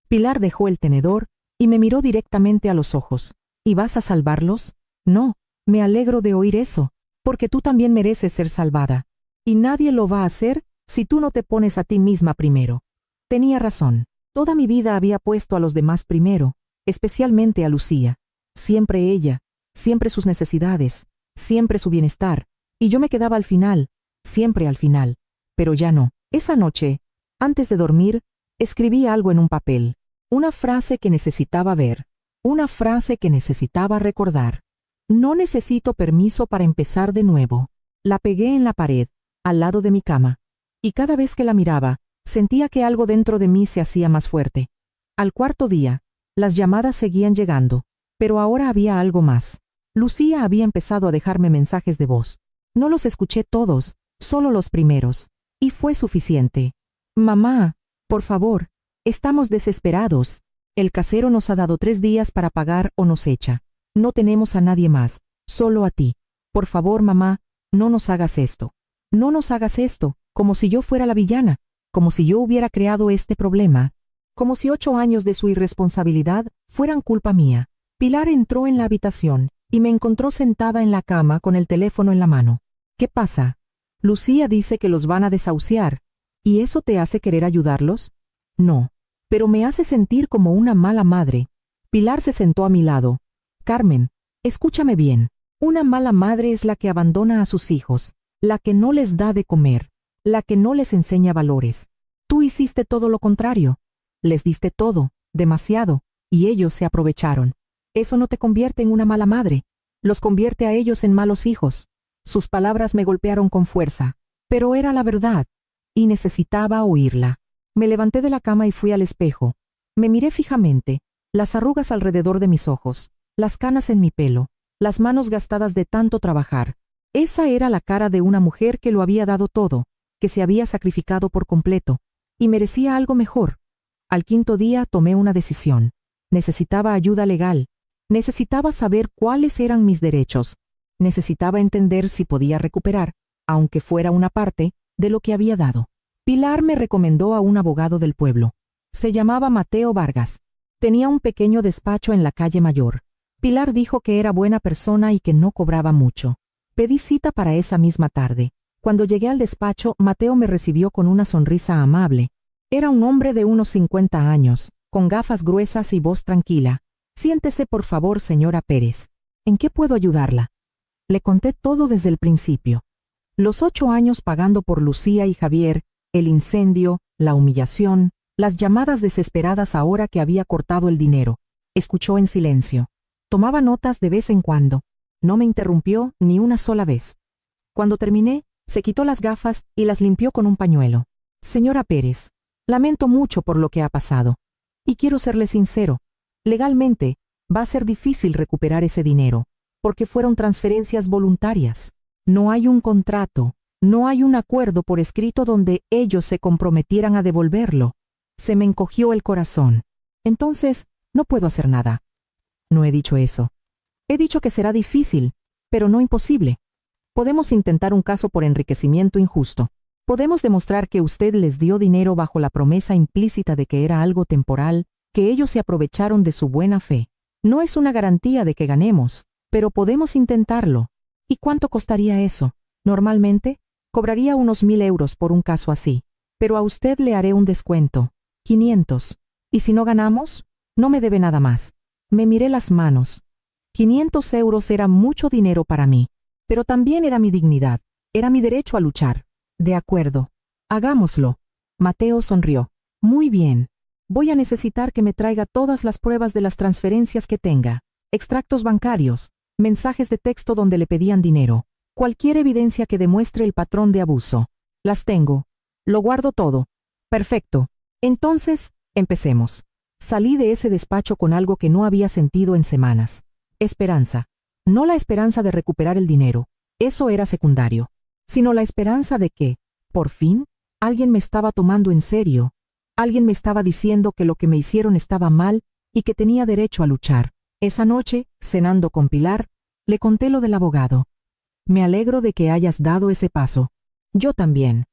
Pilar dejó el tenedor y me miró directamente a los ojos. ¿Y vas a salvarlos? No, me alegro de oír eso, porque tú también mereces ser salvada. Y nadie lo va a hacer si tú no te pones a ti misma primero. Tenía razón. Toda mi vida había puesto a los demás primero, especialmente a Lucía. Siempre ella, siempre sus necesidades, siempre su bienestar, y yo me quedaba al final, siempre al final. Pero ya no. Esa noche, antes de dormir, escribí algo en un papel, una frase que necesitaba ver, una frase que necesitaba recordar. No necesito permiso para empezar de nuevo. La pegué en la pared, al lado de mi cama, y cada vez que la miraba, sentía que algo dentro de mí se hacía más fuerte. Al cuarto día, las llamadas seguían llegando, pero ahora había algo más. Lucía había empezado a dejarme mensajes de voz. No los escuché todos, solo los primeros, y fue suficiente. Mamá, por favor, estamos desesperados. El casero nos ha dado 3 días para pagar o nos echa. No tenemos a nadie más, solo a ti. Por favor, mamá, no nos hagas esto. No nos hagas esto, como si yo fuera la villana, como si yo hubiera creado este problema, como si 8 años de su irresponsabilidad fueran culpa mía. Pilar entró en la habitación y me encontró sentada en la cama con el teléfono en la mano. ¿Qué pasa? Lucía dice que los van a desahuciar. ¿Y eso te hace querer ayudarlos? No, pero me hace sentir como una mala madre. Pilar se sentó a mi lado. Carmen, escúchame bien. Una mala madre es la que abandona a sus hijos, la que no les da de comer, la que no les enseña valores. Tú hiciste todo lo contrario. Les diste todo, demasiado, y ellos se aprovecharon. Eso no te convierte en una mala madre, los convierte a ellos en malos hijos. Sus palabras me golpearon con fuerza, pero era la verdad, y necesitaba oírla. Me levanté de la cama y fui al espejo. Me miré fijamente, las arrugas alrededor de mis ojos, las canas en mi pelo, las manos gastadas de tanto trabajar. Esa era la cara de una mujer que lo había dado todo, que se había sacrificado por completo, y merecía algo mejor. Al 5.º día tomé una decisión. Necesitaba ayuda legal. Necesitaba saber cuáles eran mis derechos. Necesitaba entender si podía recuperar, aunque fuera una parte, de lo que había dado. Pilar me recomendó a un abogado del pueblo. Se llamaba Mateo Vargas. Tenía un pequeño despacho en la calle Mayor. Pilar dijo que era buena persona y que no cobraba mucho. Pedí cita para esa misma tarde. Cuando llegué al despacho, Mateo me recibió con una sonrisa amable. Era un hombre de unos 50 años, con gafas gruesas y voz tranquila. Siéntese, por favor, señora Pérez. ¿En qué puedo ayudarla? Le conté todo desde el principio. Los 8 años pagando por Lucía y Javier, el incendio, la humillación, las llamadas desesperadas ahora que había cortado el dinero. Escuchó en silencio. Tomaba notas de vez en cuando. No me interrumpió ni una sola vez. Cuando terminé, se quitó las gafas y las limpió con un pañuelo. Señora Pérez, lamento mucho por lo que ha pasado. Y quiero serle sincero. Legalmente, va a ser difícil recuperar ese dinero, porque fueron transferencias voluntarias. No hay un contrato, no hay un acuerdo por escrito donde ellos se comprometieran a devolverlo. Se me encogió el corazón. Entonces, no puedo hacer nada. No he dicho eso. He dicho que será difícil, pero no imposible. Podemos intentar un caso por enriquecimiento injusto. Podemos demostrar que usted les dio dinero bajo la promesa implícita de que era algo temporal, que ellos se aprovecharon de su buena fe. No es una garantía de que ganemos, pero podemos intentarlo. ¿Y cuánto costaría eso? Normalmente, cobraría unos 1.000 euros por un caso así, pero a usted le haré un descuento, 500. ¿Y si no ganamos? No me debe nada más. Me miré las manos. 500 euros era mucho dinero para mí, pero también era mi dignidad, era mi derecho a luchar. De acuerdo. Hagámoslo. Mateo sonrió. Muy bien. Voy a necesitar que me traiga todas las pruebas de las transferencias que tenga, extractos bancarios, mensajes de texto donde le pedían dinero, cualquier evidencia que demuestre el patrón de abuso. Las tengo. Lo guardo todo. Perfecto. Entonces, empecemos. Salí de ese despacho con algo que no había sentido en semanas. Esperanza. No la esperanza de recuperar el dinero, eso era secundario, sino la esperanza de que, por fin, alguien me estaba tomando en serio. Alguien me estaba diciendo que lo que me hicieron estaba mal y que tenía derecho a luchar. Esa noche, cenando con Pilar, le conté lo del abogado. Me alegro de que hayas dado ese paso. Yo también.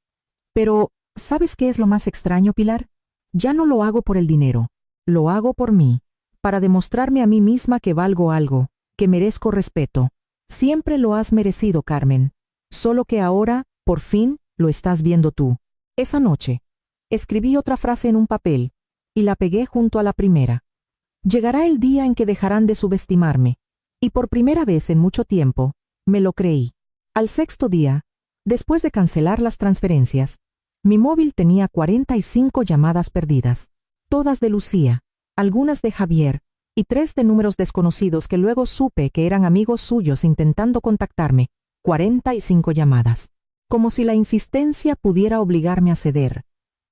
Pero, ¿sabes qué es lo más extraño, Pilar? Ya no lo hago por el dinero. Lo hago por mí, para demostrarme a mí misma que valgo algo, que merezco respeto. Siempre lo has merecido, Carmen. Solo que ahora, por fin, lo estás viendo tú. Esa noche, escribí otra frase en un papel, y la pegué junto a la primera. Llegará el día en que dejarán de subestimarme, y por primera vez en mucho tiempo, me lo creí. Al 6.º día, después de cancelar las transferencias, mi móvil tenía 45 llamadas perdidas, todas de Lucía, algunas de Javier, y 3 de números desconocidos que luego supe que eran amigos suyos intentando contactarme. 45 llamadas. Como si la insistencia pudiera obligarme a ceder.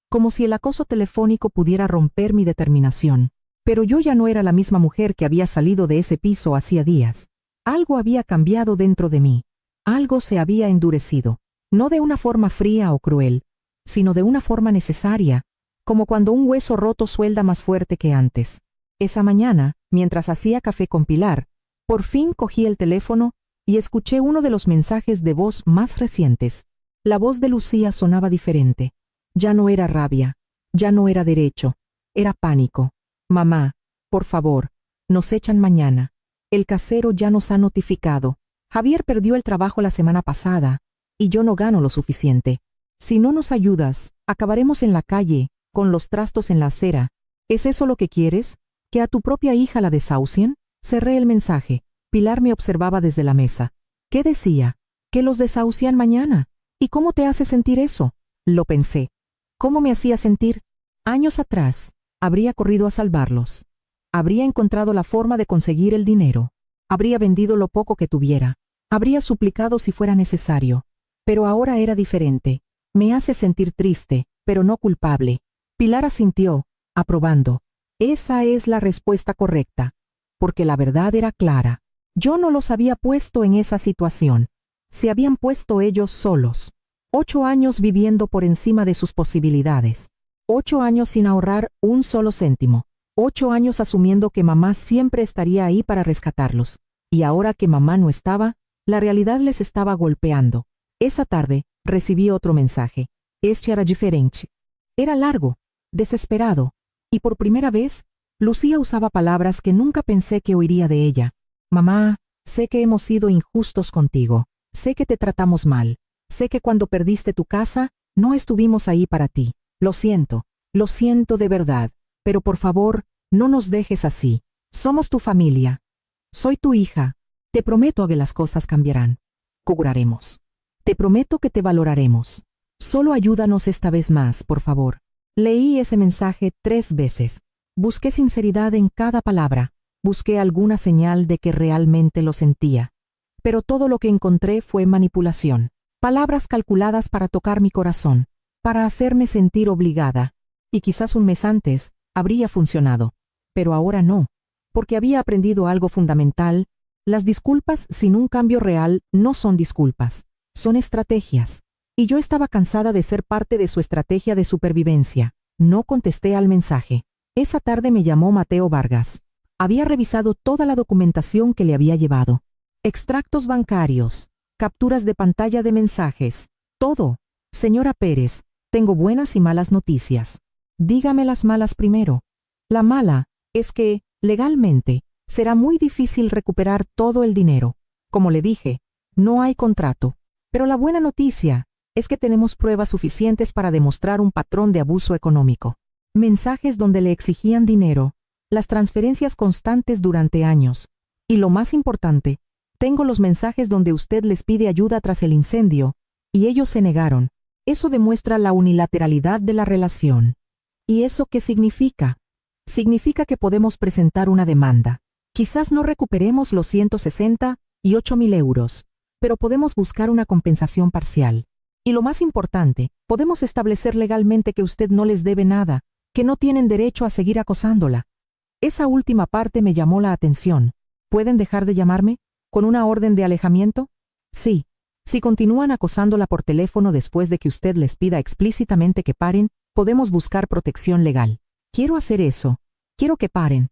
Como si el acoso telefónico pudiera romper mi determinación. Pero yo ya no era la misma mujer que había salido de ese piso hacía días. Algo había cambiado dentro de mí. Algo se había endurecido. No de una forma fría o cruel, sino de una forma necesaria, como cuando un hueso roto suelda más fuerte que antes. Esa mañana, mientras hacía café con Pilar, por fin cogí el teléfono y escuché uno de los mensajes de voz más recientes. La voz de Lucía sonaba diferente. Ya no era rabia, ya no era derecho, era pánico. Mamá, por favor, nos echan mañana. El casero ya nos ha notificado. Javier perdió el trabajo la semana pasada y yo no gano lo suficiente. Si no nos ayudas, acabaremos en la calle, con los trastos en la acera. ¿Es eso lo que quieres? ¿Que a tu propia hija la desahucien? Cerré el mensaje. Pilar me observaba desde la mesa. ¿Qué decía? Que los desahucian mañana. ¿Y cómo te hace sentir eso? Lo pensé. ¿Cómo me hacía sentir? Años atrás, habría corrido a salvarlos. Habría encontrado la forma de conseguir el dinero. Habría vendido lo poco que tuviera. Habría suplicado si fuera necesario. Pero ahora era diferente. Me hace sentir triste, pero no culpable. Pilar asintió, aprobando. Esa es la respuesta correcta. Porque la verdad era clara. Yo no los había puesto en esa situación. Se habían puesto ellos solos. 8 años viviendo por encima de sus posibilidades. 8 años sin ahorrar un solo céntimo. 8 años asumiendo que mamá siempre estaría ahí para rescatarlos. Y ahora que mamá no estaba, la realidad les estaba golpeando. Esa tarde, recibí otro mensaje. Este era diferente. Era largo, desesperado, y por primera vez, Lucía usaba palabras que nunca pensé que oiría de ella. Mamá, sé que hemos sido injustos contigo. Sé que te tratamos mal. Sé que cuando perdiste tu casa, no estuvimos ahí para ti. Lo siento de verdad. Pero por favor, no nos dejes así. Somos tu familia. Soy tu hija. Te prometo que las cosas cambiarán. Curaremos. Te prometo que te valoraremos. Solo ayúdanos esta vez más, por favor. Leí ese mensaje 3 veces. Busqué sinceridad en cada palabra. Busqué alguna señal de que realmente lo sentía. Pero todo lo que encontré fue manipulación. Palabras calculadas para tocar mi corazón, para hacerme sentir obligada. Y quizás un mes antes habría funcionado. Pero ahora no. Porque había aprendido algo fundamental. Las disculpas sin un cambio real no son disculpas. Son estrategias. Y yo estaba cansada de ser parte de su estrategia de supervivencia. No contesté al mensaje. Esa tarde me llamó Mateo Vargas. Había revisado toda la documentación que le había llevado. Extractos bancarios, capturas de pantalla de mensajes, todo. Señora Pérez, tengo buenas y malas noticias. Dígame las malas primero. La mala es que, legalmente, será muy difícil recuperar todo el dinero. Como le dije, no hay contrato. Pero la buena noticia es que tenemos pruebas suficientes para demostrar un patrón de abuso económico. Mensajes donde le exigían dinero, las transferencias constantes durante años. Y lo más importante, tengo los mensajes donde usted les pide ayuda tras el incendio, y ellos se negaron. Eso demuestra la unilateralidad de la relación. ¿Y eso qué significa? Significa que podemos presentar una demanda. Quizás no recuperemos los 168.000 euros, pero podemos buscar una compensación parcial. Y lo más importante, podemos establecer legalmente que usted no les debe nada, que no tienen derecho a seguir acosándola. Esa última parte me llamó la atención. ¿Pueden dejar de llamarme? ¿Con una orden de alejamiento? Sí. Si continúan acosándola por teléfono después de que usted les pida explícitamente que paren, podemos buscar protección legal. Quiero hacer eso. Quiero que paren.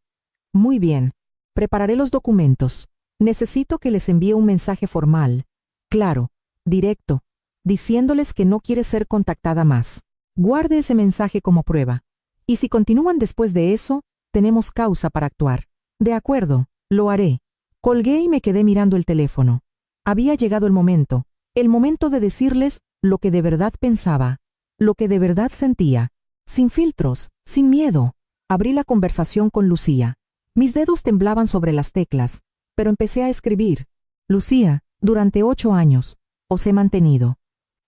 Muy bien. Prepararé los documentos. Necesito que les envíe un mensaje formal, claro, directo, diciéndoles que no quiere ser contactada más. Guarde ese mensaje como prueba. Y si continúan después de eso, tenemos causa para actuar. De acuerdo, lo haré. Colgué y me quedé mirando el teléfono. Había llegado el momento de decirles lo que de verdad pensaba, lo que de verdad sentía, sin filtros, sin miedo. Abrí la conversación con Lucía. Mis dedos temblaban sobre las teclas, pero empecé a escribir. Lucía, durante 8 años, os he mantenido.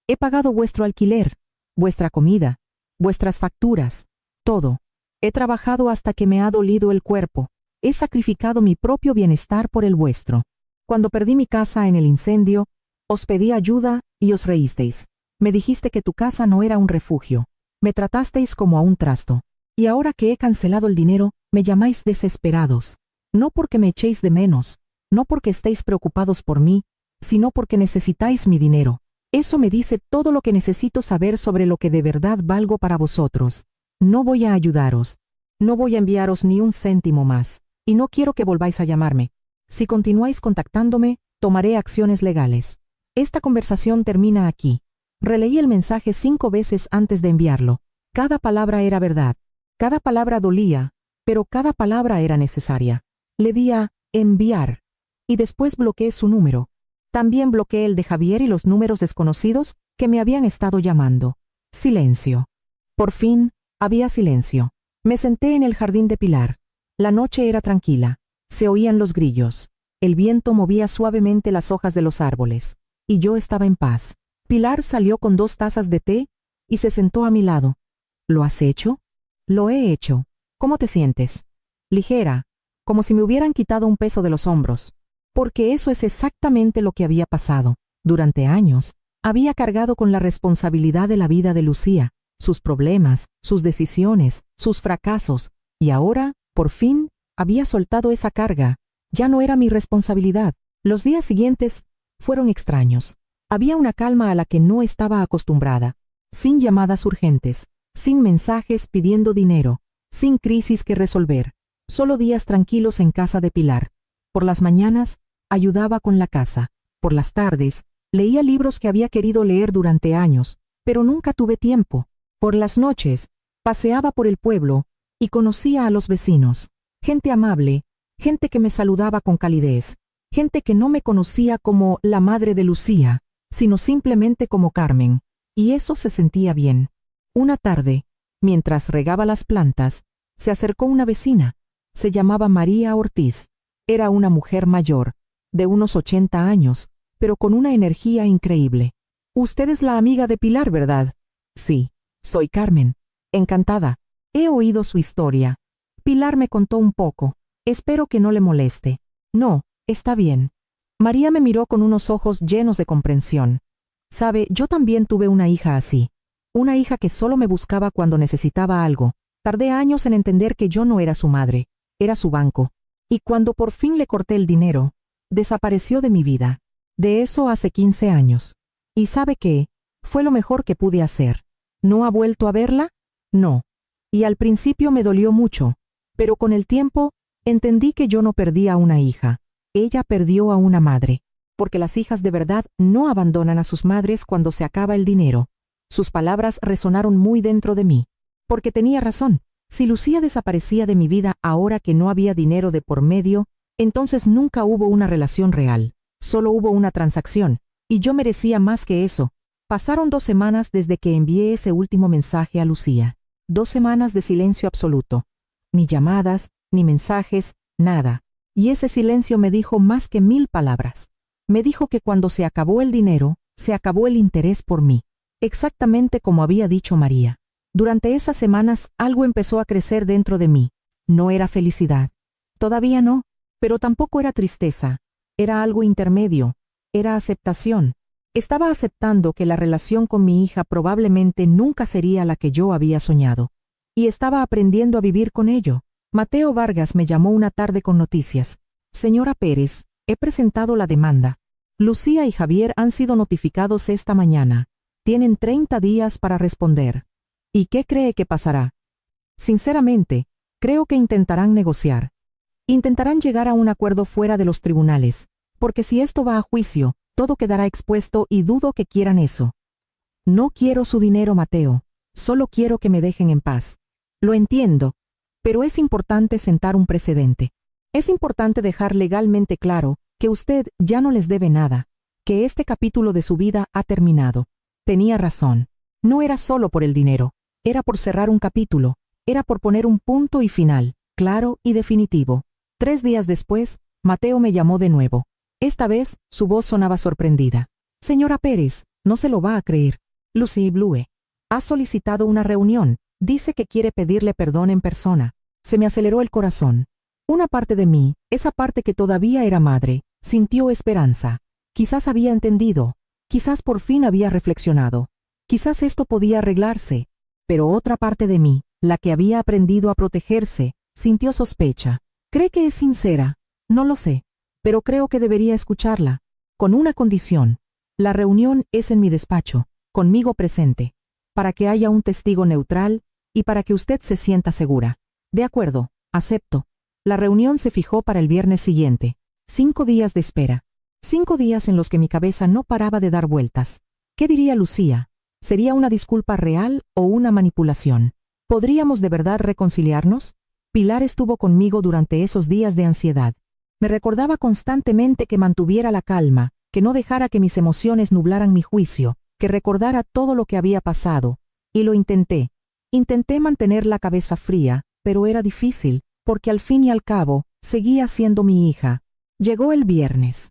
He pagado vuestro alquiler, vuestra comida, vuestras facturas, todo. He trabajado hasta que me ha dolido el cuerpo. He sacrificado mi propio bienestar por el vuestro. Cuando perdí mi casa en el incendio, os pedí ayuda y os reísteis. Me dijiste que tu casa no era un refugio. Me tratasteis como a un trasto. Y ahora que he cancelado el dinero, me llamáis desesperados. No porque me echéis de menos, no porque estéis preocupados por mí, sino porque necesitáis mi dinero. Eso me dice todo lo que necesito saber sobre lo que de verdad valgo para vosotros. No voy a ayudaros. No voy a enviaros ni un céntimo más, y no quiero que volváis a llamarme. Si continuáis contactándome, tomaré acciones legales. Esta conversación termina aquí. Releí el mensaje 5 veces antes de enviarlo. Cada palabra era verdad. Cada palabra dolía, pero cada palabra era necesaria. Le di a enviar, y después bloqueé su número. También bloqueé el de Javier y los números desconocidos que me habían estado llamando. Silencio. Por fin, había silencio. Me senté en el jardín de Pilar. La noche era tranquila. Se oían los grillos. El viento movía suavemente las hojas de los árboles. Y yo estaba en paz. Pilar salió con 2 tazas de té y se sentó a mi lado. ¿Lo has hecho? Lo he hecho. ¿Cómo te sientes? Ligera, como si me hubieran quitado un peso de los hombros. Porque eso es exactamente lo que había pasado. Durante años, había cargado con la responsabilidad de la vida de Lucía, sus problemas, sus decisiones, sus fracasos, y ahora, por fin, había soltado esa carga. Ya no era mi responsabilidad. Los días siguientes fueron extraños. Había una calma a la que no estaba acostumbrada, sin llamadas urgentes, sin mensajes pidiendo dinero, sin crisis que resolver, solo días tranquilos en casa de Pilar. Por las mañanas, ayudaba con la casa. Por las tardes, leía libros que había querido leer durante años, pero nunca tuve tiempo. Por las noches, paseaba por el pueblo y conocía a los vecinos. Gente amable, gente que me saludaba con calidez, gente que no me conocía como la madre de Lucía, sino simplemente como Carmen, y eso se sentía bien. Una tarde, mientras regaba las plantas, se acercó una vecina. Se llamaba María Ortiz. Era una mujer mayor, de unos 80 años, pero con una energía increíble. «Usted es la amiga de Pilar, ¿verdad?» «Sí, soy Carmen. Encantada. He oído su historia. Pilar me contó un poco. Espero que no le moleste». «No, está bien». María me miró con unos ojos llenos de comprensión. «Sabe, yo también tuve una hija así. Una hija que solo me buscaba cuando necesitaba algo. Tardé años en entender que yo no era su madre, era su banco. Y cuando por fin le corté el dinero, desapareció de mi vida. De eso hace 15 años. ¿Y sabe qué? Fue lo mejor que pude hacer. ¿No ha vuelto a verla? No. Y al principio me dolió mucho, pero con el tiempo entendí que yo no perdí a una hija. Ella perdió a una madre, porque las hijas de verdad no abandonan a sus madres cuando se acaba el dinero. Sus palabras resonaron muy dentro de mí, porque tenía razón. Si Lucía desaparecía de mi vida ahora que no había dinero de por medio, entonces nunca hubo una relación real, solo hubo una transacción, y yo merecía más que eso. Pasaron 2 semanas desde que envié ese último mensaje a Lucía. 2 semanas de silencio absoluto. Ni llamadas, ni mensajes, nada. Y ese silencio me dijo más que 1000 palabras. Me dijo que cuando se acabó el dinero, se acabó el interés por mí. Exactamente como había dicho María. Durante esas semanas algo empezó a crecer dentro de mí. No era felicidad. Todavía no, pero tampoco era tristeza. Era algo intermedio. Era aceptación. Estaba aceptando que la relación con mi hija probablemente nunca sería la que yo había soñado. Y estaba aprendiendo a vivir con ello. Mateo Vargas me llamó una tarde con noticias. «Señora Pérez, he presentado la demanda. Lucía y Javier han sido notificados esta mañana. Tienen 30 días para responder. ¿Y qué cree que pasará?» Sinceramente, creo que intentarán negociar. Intentarán llegar a un acuerdo fuera de los tribunales, porque si esto va a juicio, todo quedará expuesto y dudo que quieran eso. No quiero su dinero, Mateo. Solo quiero que me dejen en paz. Lo entiendo, pero es importante sentar un precedente. Es importante dejar legalmente claro que usted ya no les debe nada, que este capítulo de su vida ha terminado. Tenía razón. No era solo por el dinero, era por cerrar un capítulo, era por poner un punto y final, claro y definitivo. 3 días después, Mateo me llamó de nuevo. Esta vez, su voz sonaba sorprendida. «Señora Pérez, no se lo va a creer. Lucy Blue ha solicitado una reunión. Dice que quiere pedirle perdón en persona». Se me aceleró el corazón. Una parte de mí, esa parte que todavía era madre, sintió esperanza. Quizás había entendido. Quizás por fin había reflexionado. Quizás esto podía arreglarse. Pero otra parte de mí, la que había aprendido a protegerse, sintió sospecha. ¿Cree que es sincera? No lo sé, pero creo que debería escucharla. Con una condición. La reunión es en mi despacho, conmigo presente, para que haya un testigo neutral y para que usted se sienta segura. De acuerdo, acepto. La reunión se fijó para el viernes siguiente. 5 días de espera. 5 días en los que mi cabeza no paraba de dar vueltas. ¿Qué diría Lucía? ¿Sería una disculpa real o una manipulación? ¿Podríamos de verdad reconciliarnos? Pilar estuvo conmigo durante esos días de ansiedad. Me recordaba constantemente que mantuviera la calma, que no dejara que mis emociones nublaran mi juicio, que recordara todo lo que había pasado. Y lo intenté. Intenté mantener la cabeza fría, pero era difícil, porque al fin y al cabo, seguía siendo mi hija. Llegó el viernes.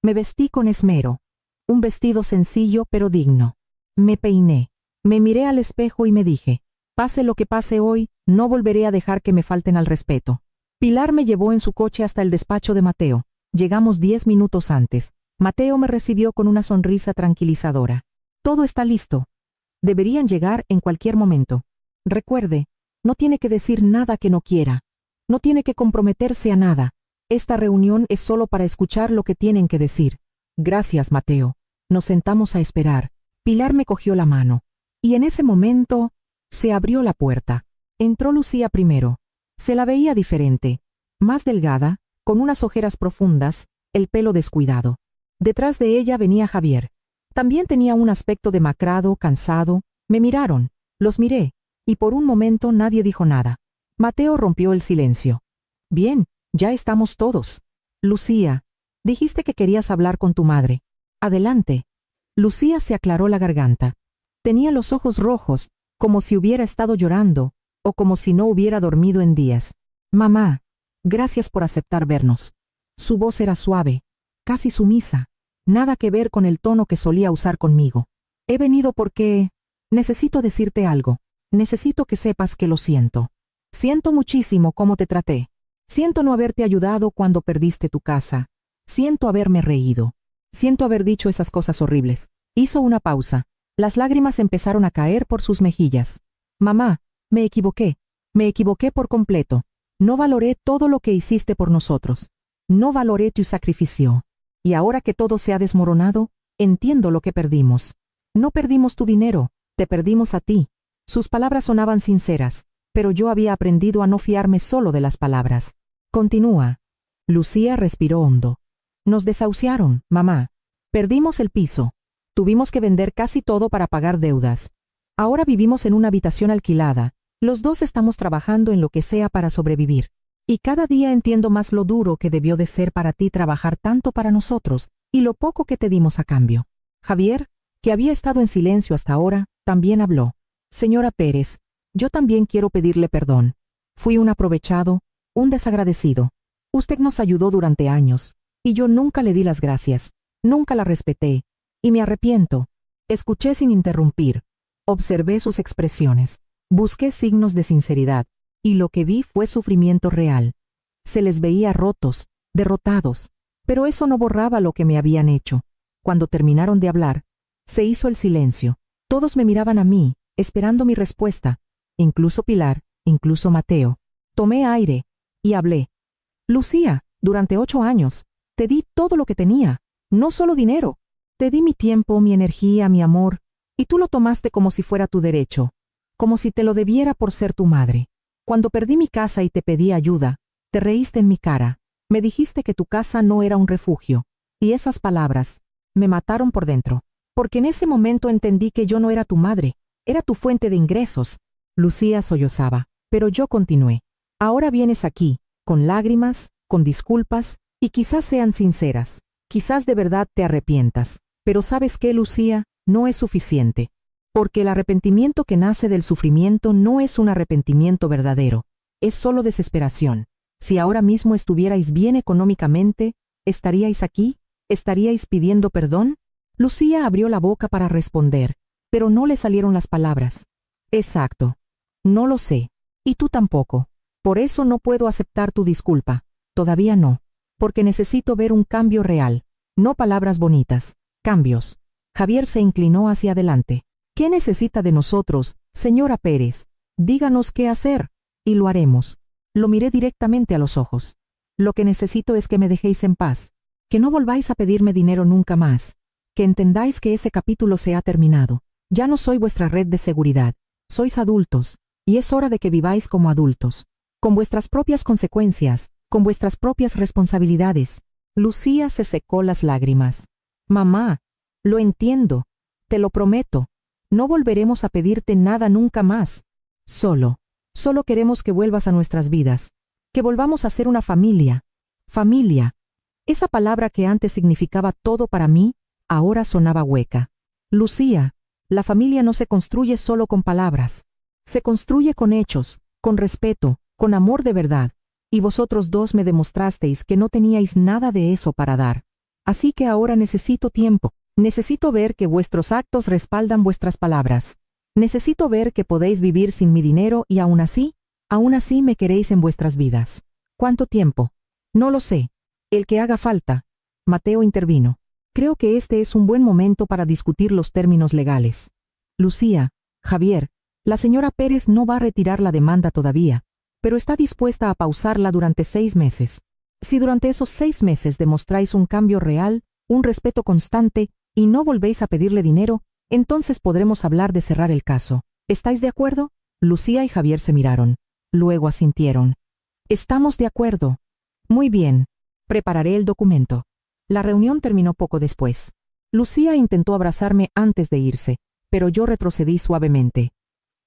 Me vestí con esmero. Un vestido sencillo pero digno. Me peiné. Me miré al espejo y me dije, pase lo que pase hoy, no volveré a dejar que me falten al respeto. Pilar me llevó en su coche hasta el despacho de Mateo. Llegamos 10 minutos antes. Mateo me recibió con una sonrisa tranquilizadora. Todo está listo. Deberían llegar en cualquier momento. Recuerde, no tiene que decir nada que no quiera. No tiene que comprometerse a nada. Esta reunión es solo para escuchar lo que tienen que decir. Gracias, Mateo. Nos sentamos a esperar. Pilar me cogió la mano. Y en ese momento, se abrió la puerta. Entró Lucía primero. Se la veía diferente. Más delgada, con unas ojeras profundas, el pelo descuidado. Detrás de ella venía Javier. También tenía un aspecto demacrado, cansado. Me miraron. Los miré. Y por un momento nadie dijo nada. Mateo rompió el silencio. Bien, ya estamos todos. Lucía, dijiste que querías hablar con tu madre. Adelante. Lucía se aclaró la garganta. Tenía los ojos rojos, como si hubiera estado llorando, o como si no hubiera dormido en días. Mamá, gracias por aceptar vernos. Su voz era suave, casi sumisa, nada que ver con el tono que solía usar conmigo. He venido porque necesito decirte algo. Necesito que sepas que lo siento. Siento muchísimo cómo te traté. Siento no haberte ayudado cuando perdiste tu casa. Siento haberme reído. Siento haber dicho esas cosas horribles. Hizo una pausa. Las lágrimas empezaron a caer por sus mejillas. Mamá, me equivoqué. Me equivoqué por completo. No valoré todo lo que hiciste por nosotros. No valoré tu sacrificio. Y ahora que todo se ha desmoronado, entiendo lo que perdimos. No perdimos tu dinero, te perdimos a ti. Sus palabras sonaban sinceras, pero yo había aprendido a no fiarme solo de las palabras. Continúa. Lucía respiró hondo. Nos desahuciaron, mamá. Perdimos el piso. Tuvimos que vender casi todo para pagar deudas. Ahora vivimos en una habitación alquilada. Los dos estamos trabajando en lo que sea para sobrevivir. Y cada día entiendo más lo duro que debió de ser para ti trabajar tanto para nosotros y lo poco que te dimos a cambio. Javier, que había estado en silencio hasta ahora, también habló. Señora Pérez, yo también quiero pedirle perdón. Fui un aprovechado, un desagradecido. Usted nos ayudó durante años, y yo nunca le di las gracias, nunca la respeté, y me arrepiento. Escuché sin interrumpir. Observé sus expresiones. Busqué signos de sinceridad, y lo que vi fue sufrimiento real. Se les veía rotos, derrotados, pero eso no borraba lo que me habían hecho. Cuando terminaron de hablar, se hizo el silencio. Todos me miraban a mí, esperando mi respuesta, incluso Pilar, incluso Mateo. Tomé aire, y hablé. Lucía, durante 8 años, te di todo lo que tenía, no solo dinero. Te di mi tiempo, mi energía, mi amor, y tú lo tomaste como si fuera tu derecho, como si te lo debiera por ser tu madre. Cuando perdí mi casa y te pedí ayuda, te reíste en mi cara, me dijiste que tu casa no era un refugio, y esas palabras me mataron por dentro, porque en ese momento entendí que yo no era tu madre, era tu fuente de ingresos. Lucía sollozaba, pero yo continué. Ahora vienes aquí, con lágrimas, con disculpas, y quizás sean sinceras, quizás de verdad te arrepientas, pero ¿sabes qué, Lucía? No es suficiente. Porque el arrepentimiento que nace del sufrimiento no es un arrepentimiento verdadero, es solo desesperación. Si ahora mismo estuvierais bien económicamente, ¿estaríais aquí? ¿Estaríais pidiendo perdón? Lucía abrió la boca para responder, pero no le salieron las palabras. Exacto. No lo sé. Y tú tampoco. Por eso no puedo aceptar tu disculpa. Todavía no. Porque necesito ver un cambio real. No palabras bonitas. Cambios. Javier se inclinó hacia adelante. ¿Qué necesita de nosotros, señora Pérez? Díganos qué hacer, y lo haremos. Lo miré directamente a los ojos. Lo que necesito es que me dejéis en paz, que no volváis a pedirme dinero nunca más, que entendáis que ese capítulo se ha terminado. Ya no soy vuestra red de seguridad. Sois adultos, y es hora de que viváis como adultos. con vuestras propias consecuencias, con vuestras propias responsabilidades. Lucía se secó las lágrimas. Mamá, lo entiendo, te lo prometo. No volveremos a pedirte nada nunca más. Solo queremos que vuelvas a nuestras vidas, que volvamos a ser una familia. Familia. Esa palabra que antes significaba todo para mí, ahora sonaba hueca. Lucía, la familia no se construye solo con palabras. Se construye con hechos, con respeto, con amor de verdad. Y vosotros dos me demostrasteis que no teníais nada de eso para dar. Así que ahora necesito tiempo. Necesito ver que vuestros actos respaldan vuestras palabras. Necesito ver que podéis vivir sin mi dinero y aún así me queréis en vuestras vidas. ¿Cuánto tiempo? No lo sé. El que haga falta. Mateo intervino. Creo que este es un buen momento para discutir los términos legales. Lucía, Javier, la señora Pérez no va a retirar la demanda todavía, pero está dispuesta a pausarla durante 6 meses. Si durante esos 6 meses demostráis un cambio real, un respeto constante, y no volvéis a pedirle dinero, entonces podremos hablar de cerrar el caso. ¿Estáis de acuerdo? Lucía y Javier se miraron. Luego asintieron. Estamos de acuerdo. Muy bien. Prepararé el documento. La reunión terminó poco después. Lucía intentó abrazarme antes de irse, pero yo retrocedí suavemente.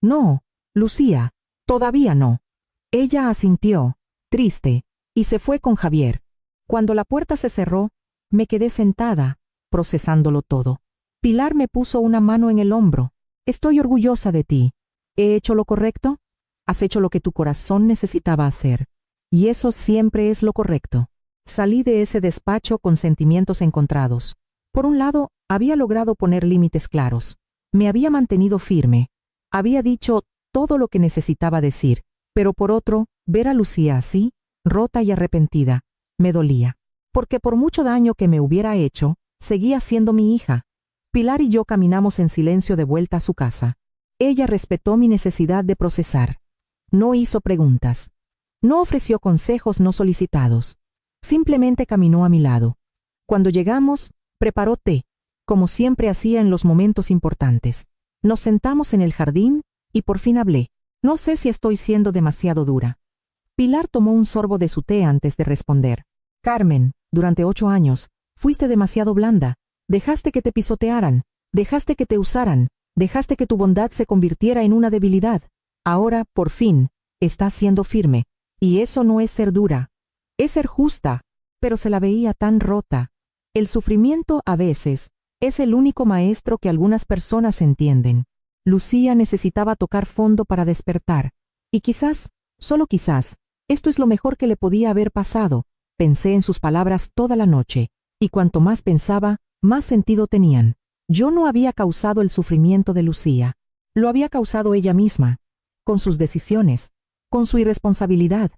No, Lucía, todavía no. Ella asintió, triste, y se fue con Javier. Cuando la puerta se cerró, me quedé sentada, procesándolo todo. Pilar me puso una mano en el hombro. Estoy orgullosa de ti. ¿He hecho lo correcto? Has hecho lo que tu corazón necesitaba hacer. Y eso siempre es lo correcto. Salí de ese despacho con sentimientos encontrados. Por un lado, había logrado poner límites claros. Me había mantenido firme. Había dicho todo lo que necesitaba decir. Pero por otro, ver a Lucía así, rota y arrepentida, me dolía. Porque por mucho daño que me hubiera hecho, seguía siendo mi hija. Pilar y yo caminamos en silencio de vuelta a su casa. Ella respetó mi necesidad de procesar. No hizo preguntas. No ofreció consejos no solicitados. Simplemente caminó a mi lado. Cuando llegamos, preparó té, como siempre hacía en los momentos importantes. Nos sentamos en el jardín y por fin hablé. No sé si estoy siendo demasiado dura. Pilar tomó un sorbo de su té antes de responder. Carmen, durante 8 años, fuiste demasiado blanda. Dejaste que te pisotearan, dejaste que te usaran, dejaste que tu bondad se convirtiera en una debilidad. Ahora, por fin, estás siendo firme. Y eso no es ser dura. Es ser justa, pero se la veía tan rota. El sufrimiento, a veces, es el único maestro que algunas personas entienden. Lucía necesitaba tocar fondo para despertar. Y quizás, solo quizás, esto es lo mejor que le podía haber pasado. Pensé en sus palabras toda la noche, y cuanto más pensaba, más sentido tenían. Yo no había causado el sufrimiento de Lucía. Lo había causado ella misma, con sus decisiones, con su irresponsabilidad,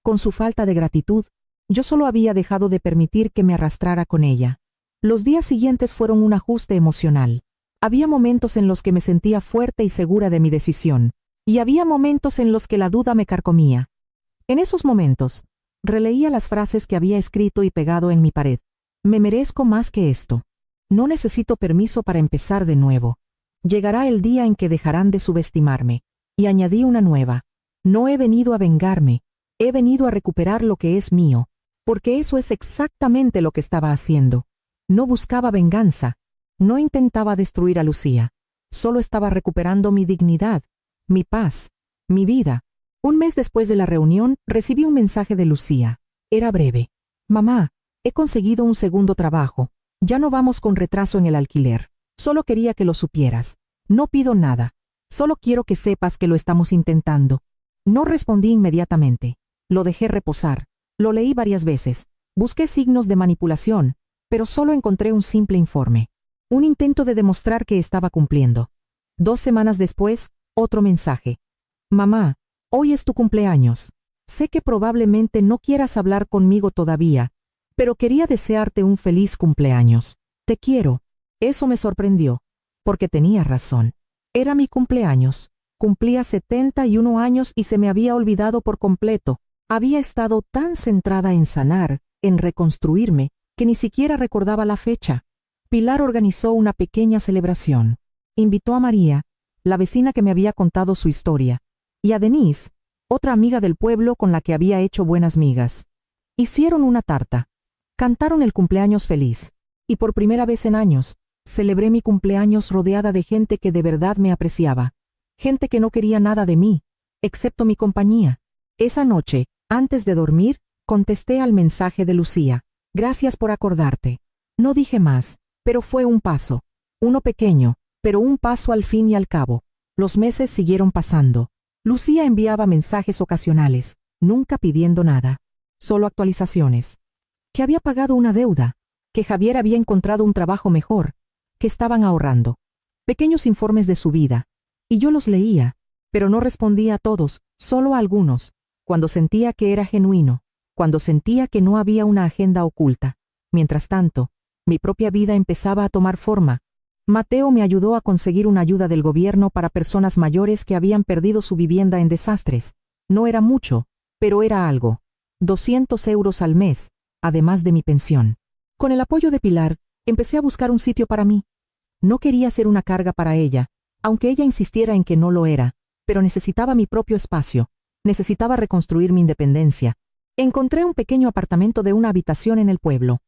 con su falta de gratitud. Yo solo había dejado de permitir que me arrastrara con ella. Los días siguientes fueron un ajuste emocional. Había momentos en los que me sentía fuerte y segura de mi decisión, y había momentos en los que la duda me carcomía. En esos momentos, releía las frases que había escrito y pegado en mi pared. Me merezco más que esto. No necesito permiso para empezar de nuevo. Llegará el día en que dejarán de subestimarme. Y añadí una nueva. No he venido a vengarme. He venido a recuperar lo que es mío. Porque eso es exactamente lo que estaba haciendo. No buscaba venganza. No intentaba destruir a Lucía. Solo estaba recuperando mi dignidad, mi paz, mi vida. Un mes después de la reunión, recibí un mensaje de Lucía. Era breve. Mamá, he conseguido un segundo trabajo. Ya no vamos con retraso en el alquiler. Solo quería que lo supieras. No pido nada. Solo quiero que sepas que lo estamos intentando. No respondí inmediatamente. Lo dejé reposar. Lo leí varias veces. Busqué signos de manipulación, pero solo encontré un simple informe. Un intento de demostrar que estaba cumpliendo. 2 semanas después, otro mensaje. Mamá, hoy es tu cumpleaños. Sé que probablemente no quieras hablar conmigo todavía, pero quería desearte un feliz cumpleaños. Te quiero. Eso me sorprendió, porque tenía razón. Era mi cumpleaños. Cumplía 71 años y se me había olvidado por completo. Había estado tan centrada en sanar, en reconstruirme, que ni siquiera recordaba la fecha. Pilar organizó una pequeña celebración. Invitó a María, la vecina que me había contado su historia, y a Denise, otra amiga del pueblo con la que había hecho buenas migas. Hicieron una tarta. Cantaron el cumpleaños feliz. Y por primera vez en años, celebré mi cumpleaños rodeada de gente que de verdad me apreciaba. Gente que no quería nada de mí, excepto mi compañía. Esa noche, antes de dormir, contesté al mensaje de Lucía. Gracias por acordarte. No dije más, pero fue un paso. Uno pequeño, pero un paso al fin y al cabo. Los meses siguieron pasando. Lucía enviaba mensajes ocasionales, nunca pidiendo nada. Solo actualizaciones. Que había pagado una deuda, que Javier había encontrado un trabajo mejor, que estaban ahorrando. Pequeños informes de su vida. Y yo los leía, pero no respondía a todos, solo a algunos, cuando sentía que era genuino, cuando sentía que no había una agenda oculta. Mientras tanto, mi propia vida empezaba a tomar forma. Mateo me ayudó a conseguir una ayuda del gobierno para personas mayores que habían perdido su vivienda en desastres. No era mucho, pero era algo. 200 euros al mes, además de mi pensión. Con el apoyo de Pilar, empecé a buscar un sitio para mí. No quería ser una carga para ella, aunque ella insistiera en que no lo era, pero necesitaba mi propio espacio, necesitaba reconstruir mi independencia. Encontré un pequeño apartamento de una habitación en el pueblo.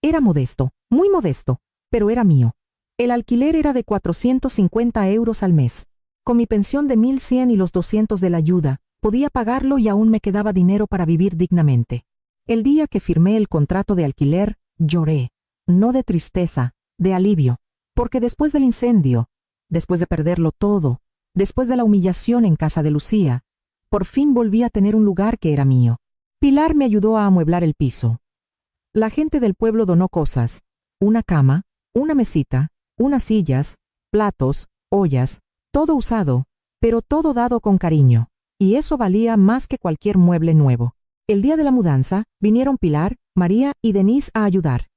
Era modesto, muy modesto, pero era mío. El alquiler era de 450 euros al mes. Con mi pensión de 1.100 y los 200 de la ayuda, podía pagarlo y aún me quedaba dinero para vivir dignamente. El día que firmé el contrato de alquiler, lloré, no de tristeza, de alivio, porque después del incendio, después de perderlo todo, después de la humillación en casa de Lucía, por fin volví a tener un lugar que era mío. Pilar me ayudó a amueblar el piso. La gente del pueblo donó cosas, una cama, una mesita, unas sillas, platos, ollas, todo usado, pero todo dado con cariño, y eso valía más que cualquier mueble nuevo. El día de la mudanza, vinieron Pilar, María y Denise a ayudar.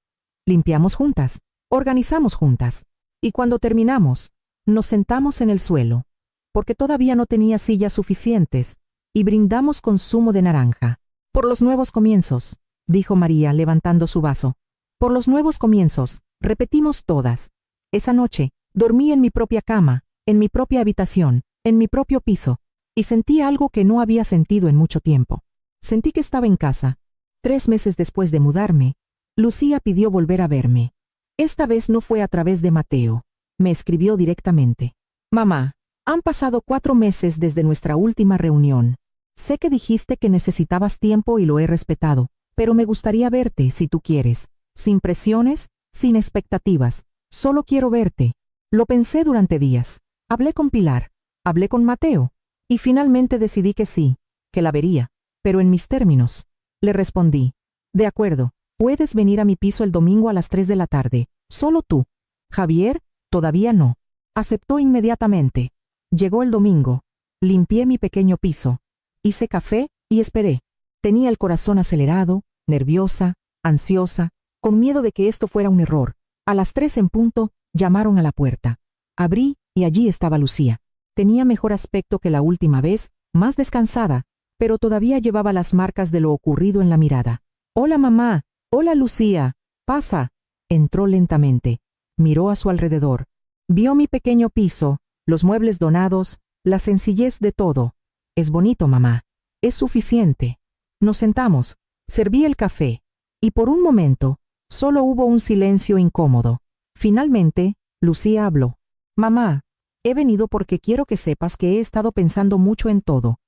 Limpiamos juntas, organizamos juntas, y cuando terminamos, nos sentamos en el suelo, porque todavía no tenía sillas suficientes, y brindamos con zumo de naranja. Por los nuevos comienzos, dijo María levantando su vaso. Por los nuevos comienzos, repetimos todas. Esa noche, dormí en mi propia cama, en mi propia habitación, en mi propio piso, y sentí algo que no había sentido en mucho tiempo. Sentí que estaba en casa. 3 meses después de mudarme, Lucía pidió volver a verme. Esta vez no fue a través de Mateo. Me escribió directamente. Mamá, han pasado 4 meses desde nuestra última reunión. Sé que dijiste que necesitabas tiempo y lo he respetado, pero me gustaría verte si tú quieres, sin presiones, sin expectativas. Solo quiero verte. Lo pensé durante días. Hablé con Pilar, hablé con Mateo, y finalmente decidí que sí, que la vería, pero en mis términos. Le respondí, de acuerdo, puedes venir a mi piso el domingo a las 3 de la tarde, solo tú. Javier, todavía no. Aceptó inmediatamente. Llegó el domingo. Limpié mi pequeño piso. Hice café y esperé. Tenía el corazón acelerado, nerviosa, ansiosa, con miedo de que esto fuera un error. A las 3 en punto, llamaron a la puerta. Abrí y allí estaba Lucía. Tenía mejor aspecto que la última vez, más descansada, pero todavía llevaba las marcas de lo ocurrido en la mirada. Hola mamá, hola Lucía, pasa. Entró lentamente. Miró a su alrededor. Vio mi pequeño piso, los muebles donados, la sencillez de todo. Es bonito, mamá. Es suficiente. Nos sentamos, serví el café, y por un momento, solo hubo un silencio incómodo. Finalmente, Lucía habló. Mamá, he venido porque quiero que sepas que he estado pensando mucho en todo.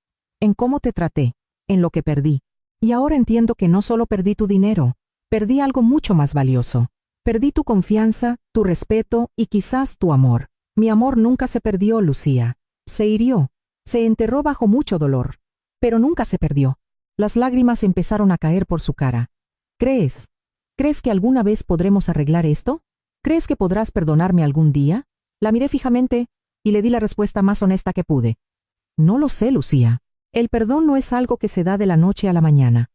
En cómo te traté, en lo que perdí. Y ahora entiendo que no solo perdí tu dinero, perdí algo mucho más valioso. Perdí tu confianza, tu respeto y quizás tu amor. Mi amor nunca se perdió, Lucía. Se hirió, se enterró bajo mucho dolor, pero nunca se perdió. Las lágrimas empezaron a caer por su cara. ¿Crees que alguna vez podremos arreglar esto? ¿Crees que podrás perdonarme algún día? La miré fijamente y le di la respuesta más honesta que pude. No lo sé, Lucía. El perdón no es algo que se da de la noche a la mañana.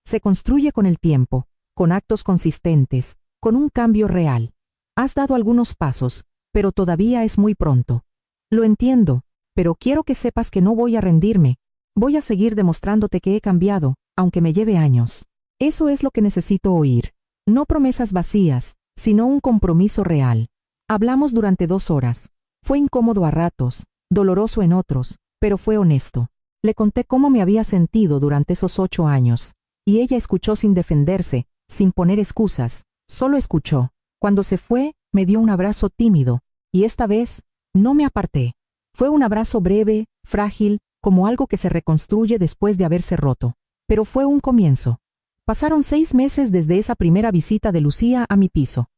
Se construye con el tiempo, con actos consistentes, con un cambio real. Has dado algunos pasos, pero todavía es muy pronto. Lo entiendo, pero quiero que sepas que no voy a rendirme. Voy a seguir demostrándote que he cambiado, aunque me lleve años. Eso es lo que necesito oír. No promesas vacías, sino un compromiso real. Hablamos durante 2 horas. Fue incómodo a ratos, doloroso en otros, pero fue honesto. Le conté cómo me había sentido durante esos 8 años, y ella escuchó sin defenderse, sin poner excusas, solo escuchó. Cuando se fue, me dio un abrazo tímido, y esta vez, no me aparté. Fue un abrazo breve, frágil, como algo que se reconstruye después de haberse roto. Pero fue un comienzo. Pasaron 6 meses desde esa primera visita de Lucía a mi piso.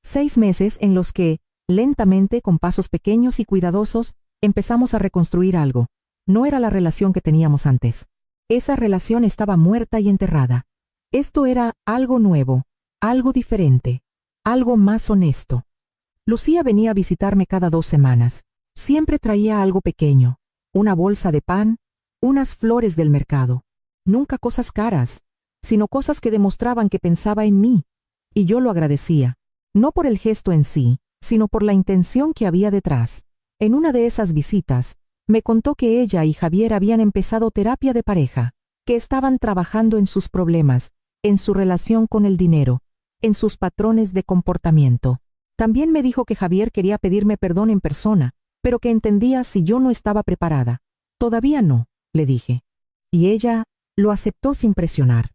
6 meses en los que, lentamente, con pasos pequeños y cuidadosos, empezamos a reconstruir algo. No era la relación que teníamos antes. Esa relación estaba muerta y enterrada. Esto era algo nuevo, algo diferente, algo más honesto. Lucía venía a visitarme cada 2 semanas. Siempre traía algo pequeño, una bolsa de pan, unas flores del mercado. Nunca cosas caras, sino cosas que demostraban que pensaba en mí. Y yo lo agradecía, no por el gesto en sí, sino por la intención que había detrás. En una de esas visitas, me contó que ella y Javier habían empezado terapia de pareja, que estaban trabajando en sus problemas, en su relación con el dinero, en sus patrones de comportamiento. También me dijo que Javier quería pedirme perdón en persona, pero que entendía si yo no estaba preparada. Todavía no, le dije. Y ella lo aceptó sin presionar.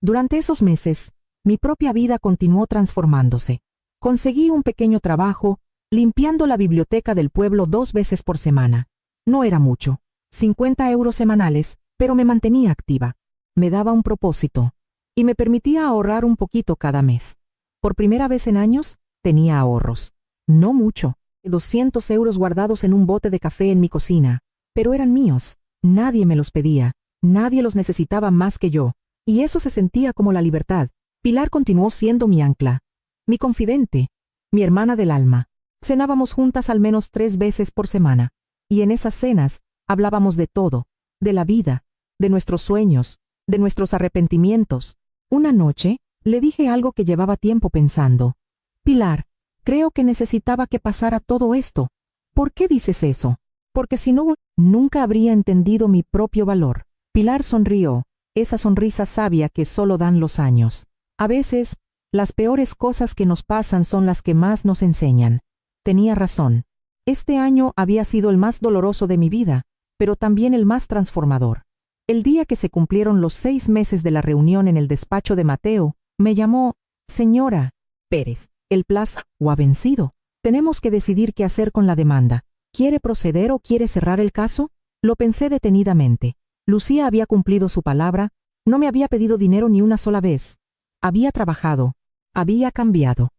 Durante esos meses, mi propia vida continuó transformándose. Conseguí un pequeño trabajo, limpiando la biblioteca del pueblo 2 veces por semana. No era mucho, 50 euros semanales, pero me mantenía activa. Me daba un propósito, y me permitía ahorrar un poquito cada mes. Por primera vez en años, tenía ahorros. No mucho, 200 euros guardados en un bote de café en mi cocina, pero eran míos. Nadie me los pedía, nadie los necesitaba más que yo, y eso se sentía como la libertad. Pilar continuó siendo mi ancla, mi confidente, mi hermana del alma. Cenábamos juntas al menos 3 veces por semana, y en esas cenas hablábamos de todo, de la vida, de nuestros sueños, de nuestros arrepentimientos. Una noche, le dije algo que llevaba tiempo pensando. Pilar, creo que necesitaba que pasara todo esto. ¿Por qué dices eso? Porque si no, nunca habría entendido mi propio valor. Pilar sonrió, esa sonrisa sabia que solo dan los años. A veces, las peores cosas que nos pasan son las que más nos enseñan. Tenía razón. Este año había sido el más doloroso de mi vida, pero también el más transformador. El día que se cumplieron los 6 meses de la reunión en el despacho de Mateo, me llamó, señora Pérez, el plazo ha vencido. Tenemos que decidir qué hacer con la demanda. ¿Quiere proceder o quiere cerrar el caso? Lo pensé detenidamente. Lucía había cumplido su palabra, no me había pedido dinero ni una sola vez. Había trabajado, había cambiado,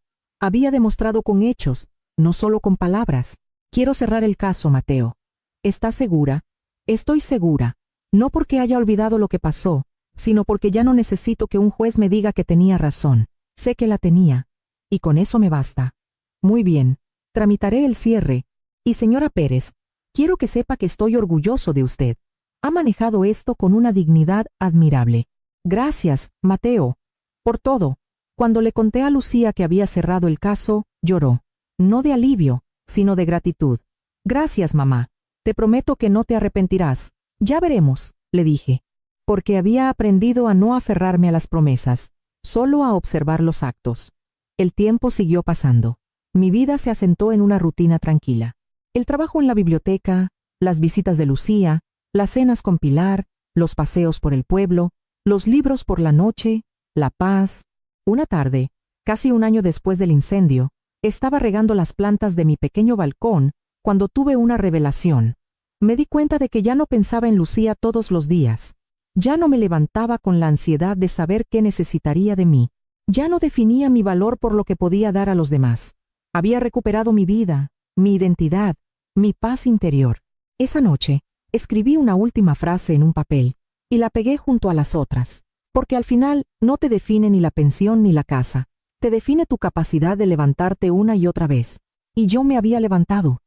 había demostrado con hechos, no solo con palabras. Quiero cerrar el caso, Mateo. ¿Estás segura? Estoy segura. No porque haya olvidado lo que pasó, sino porque ya no necesito que un juez me diga que tenía razón. Sé que la tenía, y con eso me basta. Muy bien, tramitaré el cierre. Y señora Pérez, quiero que sepa que estoy orgulloso de usted. Ha manejado esto con una dignidad admirable. Gracias, Mateo, por todo. Cuando le conté a Lucía que había cerrado el caso, lloró. No de alivio, sino de gratitud. Gracias, mamá. Te prometo que no te arrepentirás. Ya veremos, le dije. Porque había aprendido a no aferrarme a las promesas, solo a observar los actos. El tiempo siguió pasando. Mi vida se asentó en una rutina tranquila. El trabajo en la biblioteca, las visitas de Lucía, las cenas con Pilar, los paseos por el pueblo, los libros por la noche, la paz. Una tarde, casi un año después del incendio, estaba regando las plantas de mi pequeño balcón cuando tuve una revelación. Me di cuenta de que ya no pensaba en Lucía todos los días. Ya no me levantaba con la ansiedad de saber qué necesitaría de mí. Ya no definía mi valor por lo que podía dar a los demás. Había recuperado mi vida, mi identidad, mi paz interior. Esa noche, escribí una última frase en un papel y la pegué junto a las otras, porque al final no te define ni la pensión ni la casa. Te define tu capacidad de levantarte una y otra vez. Y yo me había levantado.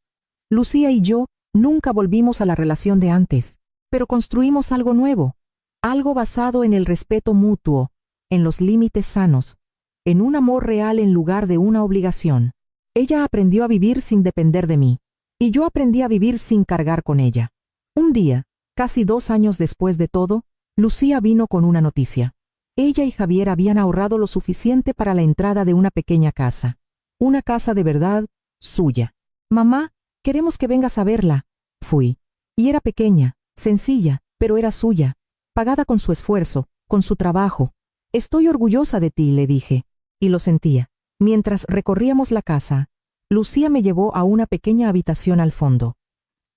Lucía y yo nunca volvimos a la relación de antes, pero construimos algo nuevo, algo basado en el respeto mutuo, en los límites sanos, en un amor real en lugar de una obligación. Ella aprendió a vivir sin depender de mí, y yo aprendí a vivir sin cargar con ella. Un día, casi 2 años después de todo, Lucía vino con una noticia. Ella y Javier habían ahorrado lo suficiente para la entrada de una pequeña casa. Una casa de verdad, suya. Mamá, queremos que vengas a verla. Fui. Y era pequeña, sencilla, pero era suya, pagada con su esfuerzo, con su trabajo. Estoy orgullosa de ti, le dije, y lo sentía. Mientras recorríamos la casa, Lucía me llevó a una pequeña habitación al fondo.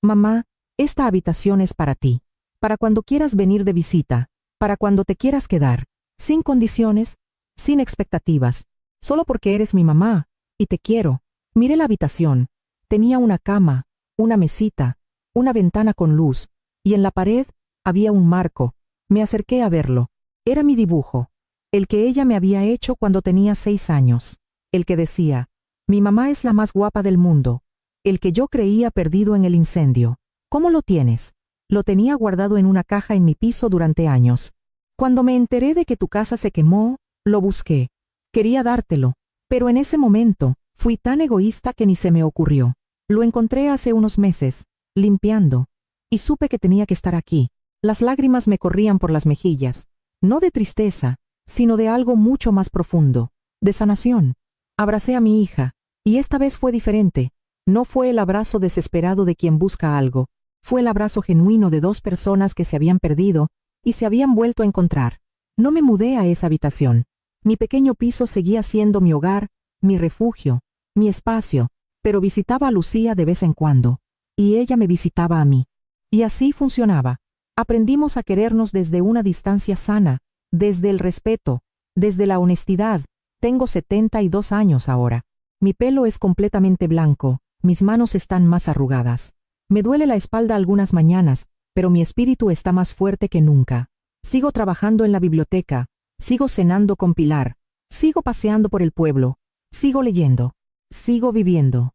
Mamá, esta habitación es para ti, para cuando quieras venir de visita, para cuando te quieras quedar, sin condiciones, sin expectativas, solo porque eres mi mamá, y te quiero. Miré la habitación. Tenía una cama, una mesita, una ventana con luz, y en la pared había un marco. Me acerqué a verlo. Era mi dibujo, el que ella me había hecho cuando tenía 6 años, el que decía, mi mamá es la más guapa del mundo, el que yo creía perdido en el incendio. ¿Cómo lo tienes? Lo tenía guardado en una caja en mi piso durante años. Cuando me enteré de que tu casa se quemó, lo busqué. Quería dártelo, pero en ese momento fui tan egoísta que ni se me ocurrió. Lo encontré hace unos meses, limpiando, y supe que tenía que estar aquí. Las lágrimas me corrían por las mejillas, no de tristeza, sino de algo mucho más profundo, de sanación. Abracé a mi hija, y esta vez fue diferente. No fue el abrazo desesperado de quien busca algo, fue el abrazo genuino de 2 personas que se habían perdido y se habían vuelto a encontrar. No me mudé a esa habitación. Mi pequeño piso seguía siendo mi hogar, mi refugio, mi espacio, pero visitaba a Lucía de vez en cuando, y ella me visitaba a mí. Y así funcionaba. Aprendimos a querernos desde una distancia sana, desde el respeto, desde la honestidad. Tengo 72 años ahora. Mi pelo es completamente blanco, mis manos están más arrugadas. Me duele la espalda algunas mañanas, pero mi espíritu está más fuerte que nunca. Sigo trabajando en la biblioteca, sigo cenando con Pilar, sigo paseando por el pueblo, sigo leyendo, sigo viviendo.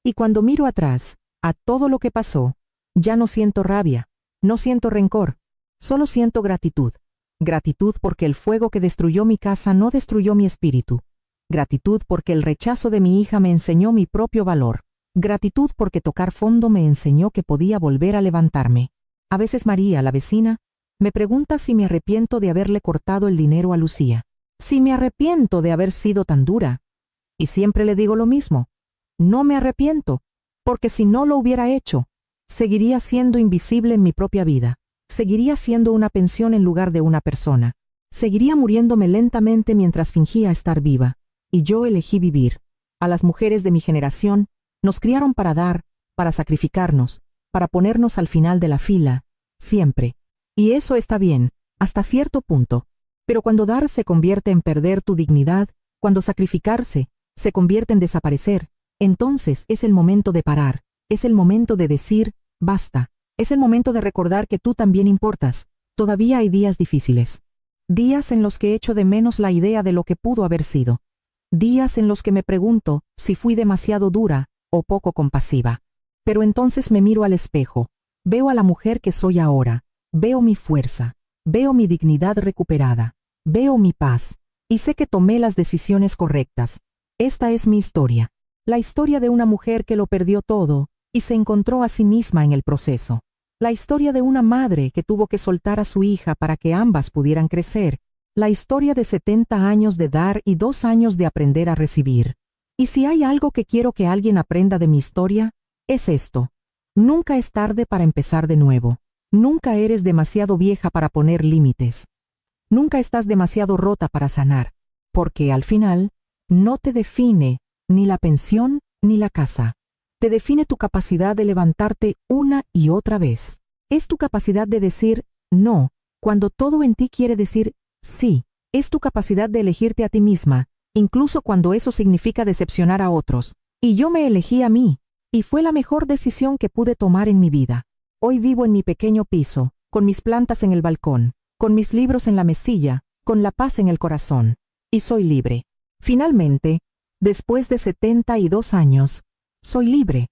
Y cuando miro atrás, a todo lo que pasó, ya no siento rabia, no siento rencor, solo siento gratitud. Gratitud porque el fuego que destruyó mi casa no destruyó mi espíritu. Gratitud porque el rechazo de mi hija me enseñó mi propio valor. Gratitud porque tocar fondo me enseñó que podía volver a levantarme. A veces María, la vecina, me pregunta si me arrepiento de haberle cortado el dinero a Lucía. Si me arrepiento de haber sido tan dura. Y siempre le digo lo mismo. No me arrepiento, porque si no lo hubiera hecho, seguiría siendo invisible en mi propia vida. Seguiría siendo una pensión en lugar de una persona. Seguiría muriéndome lentamente mientras fingía estar viva. Y yo elegí vivir. A las mujeres de mi generación, nos criaron para dar, para sacrificarnos, para ponernos al final de la fila, siempre. Y eso está bien, hasta cierto punto. Pero cuando dar se convierte en perder tu dignidad, cuando sacrificarse se convierte en desaparecer, entonces es el momento de parar, es el momento de decir, basta. Es el momento de recordar que tú también importas. Todavía hay días difíciles. Días en los que echo de menos la idea de lo que pudo haber sido. Días en los que me pregunto si fui demasiado dura o poco compasiva. Pero entonces me miro al espejo. Veo a la mujer que soy ahora. Veo mi fuerza. Veo mi dignidad recuperada. Veo mi paz. Y sé que tomé las decisiones correctas. Esta es mi historia. La historia de una mujer que lo perdió todo y se encontró a sí misma en el proceso. La historia de una madre que tuvo que soltar a su hija para que ambas pudieran crecer. La historia de 70 años de dar y 2 años de aprender a recibir. Y si hay algo que quiero que alguien aprenda de mi historia, es esto. Nunca es tarde para empezar de nuevo. Nunca eres demasiado vieja para poner límites. Nunca estás demasiado rota para sanar. Porque al final, no te define ni la pensión ni la casa. Te define tu capacidad de levantarte una y otra vez. Es tu capacidad de decir no, cuando todo en ti quiere decir sí. Es tu capacidad de elegirte a ti misma, incluso cuando eso significa decepcionar a otros. Y yo me elegí a mí, y fue la mejor decisión que pude tomar en mi vida. Hoy vivo en mi pequeño piso, con mis plantas en el balcón, con mis libros en la mesilla, con la paz en el corazón. Y soy libre. Finalmente, después de 72 años, soy libre.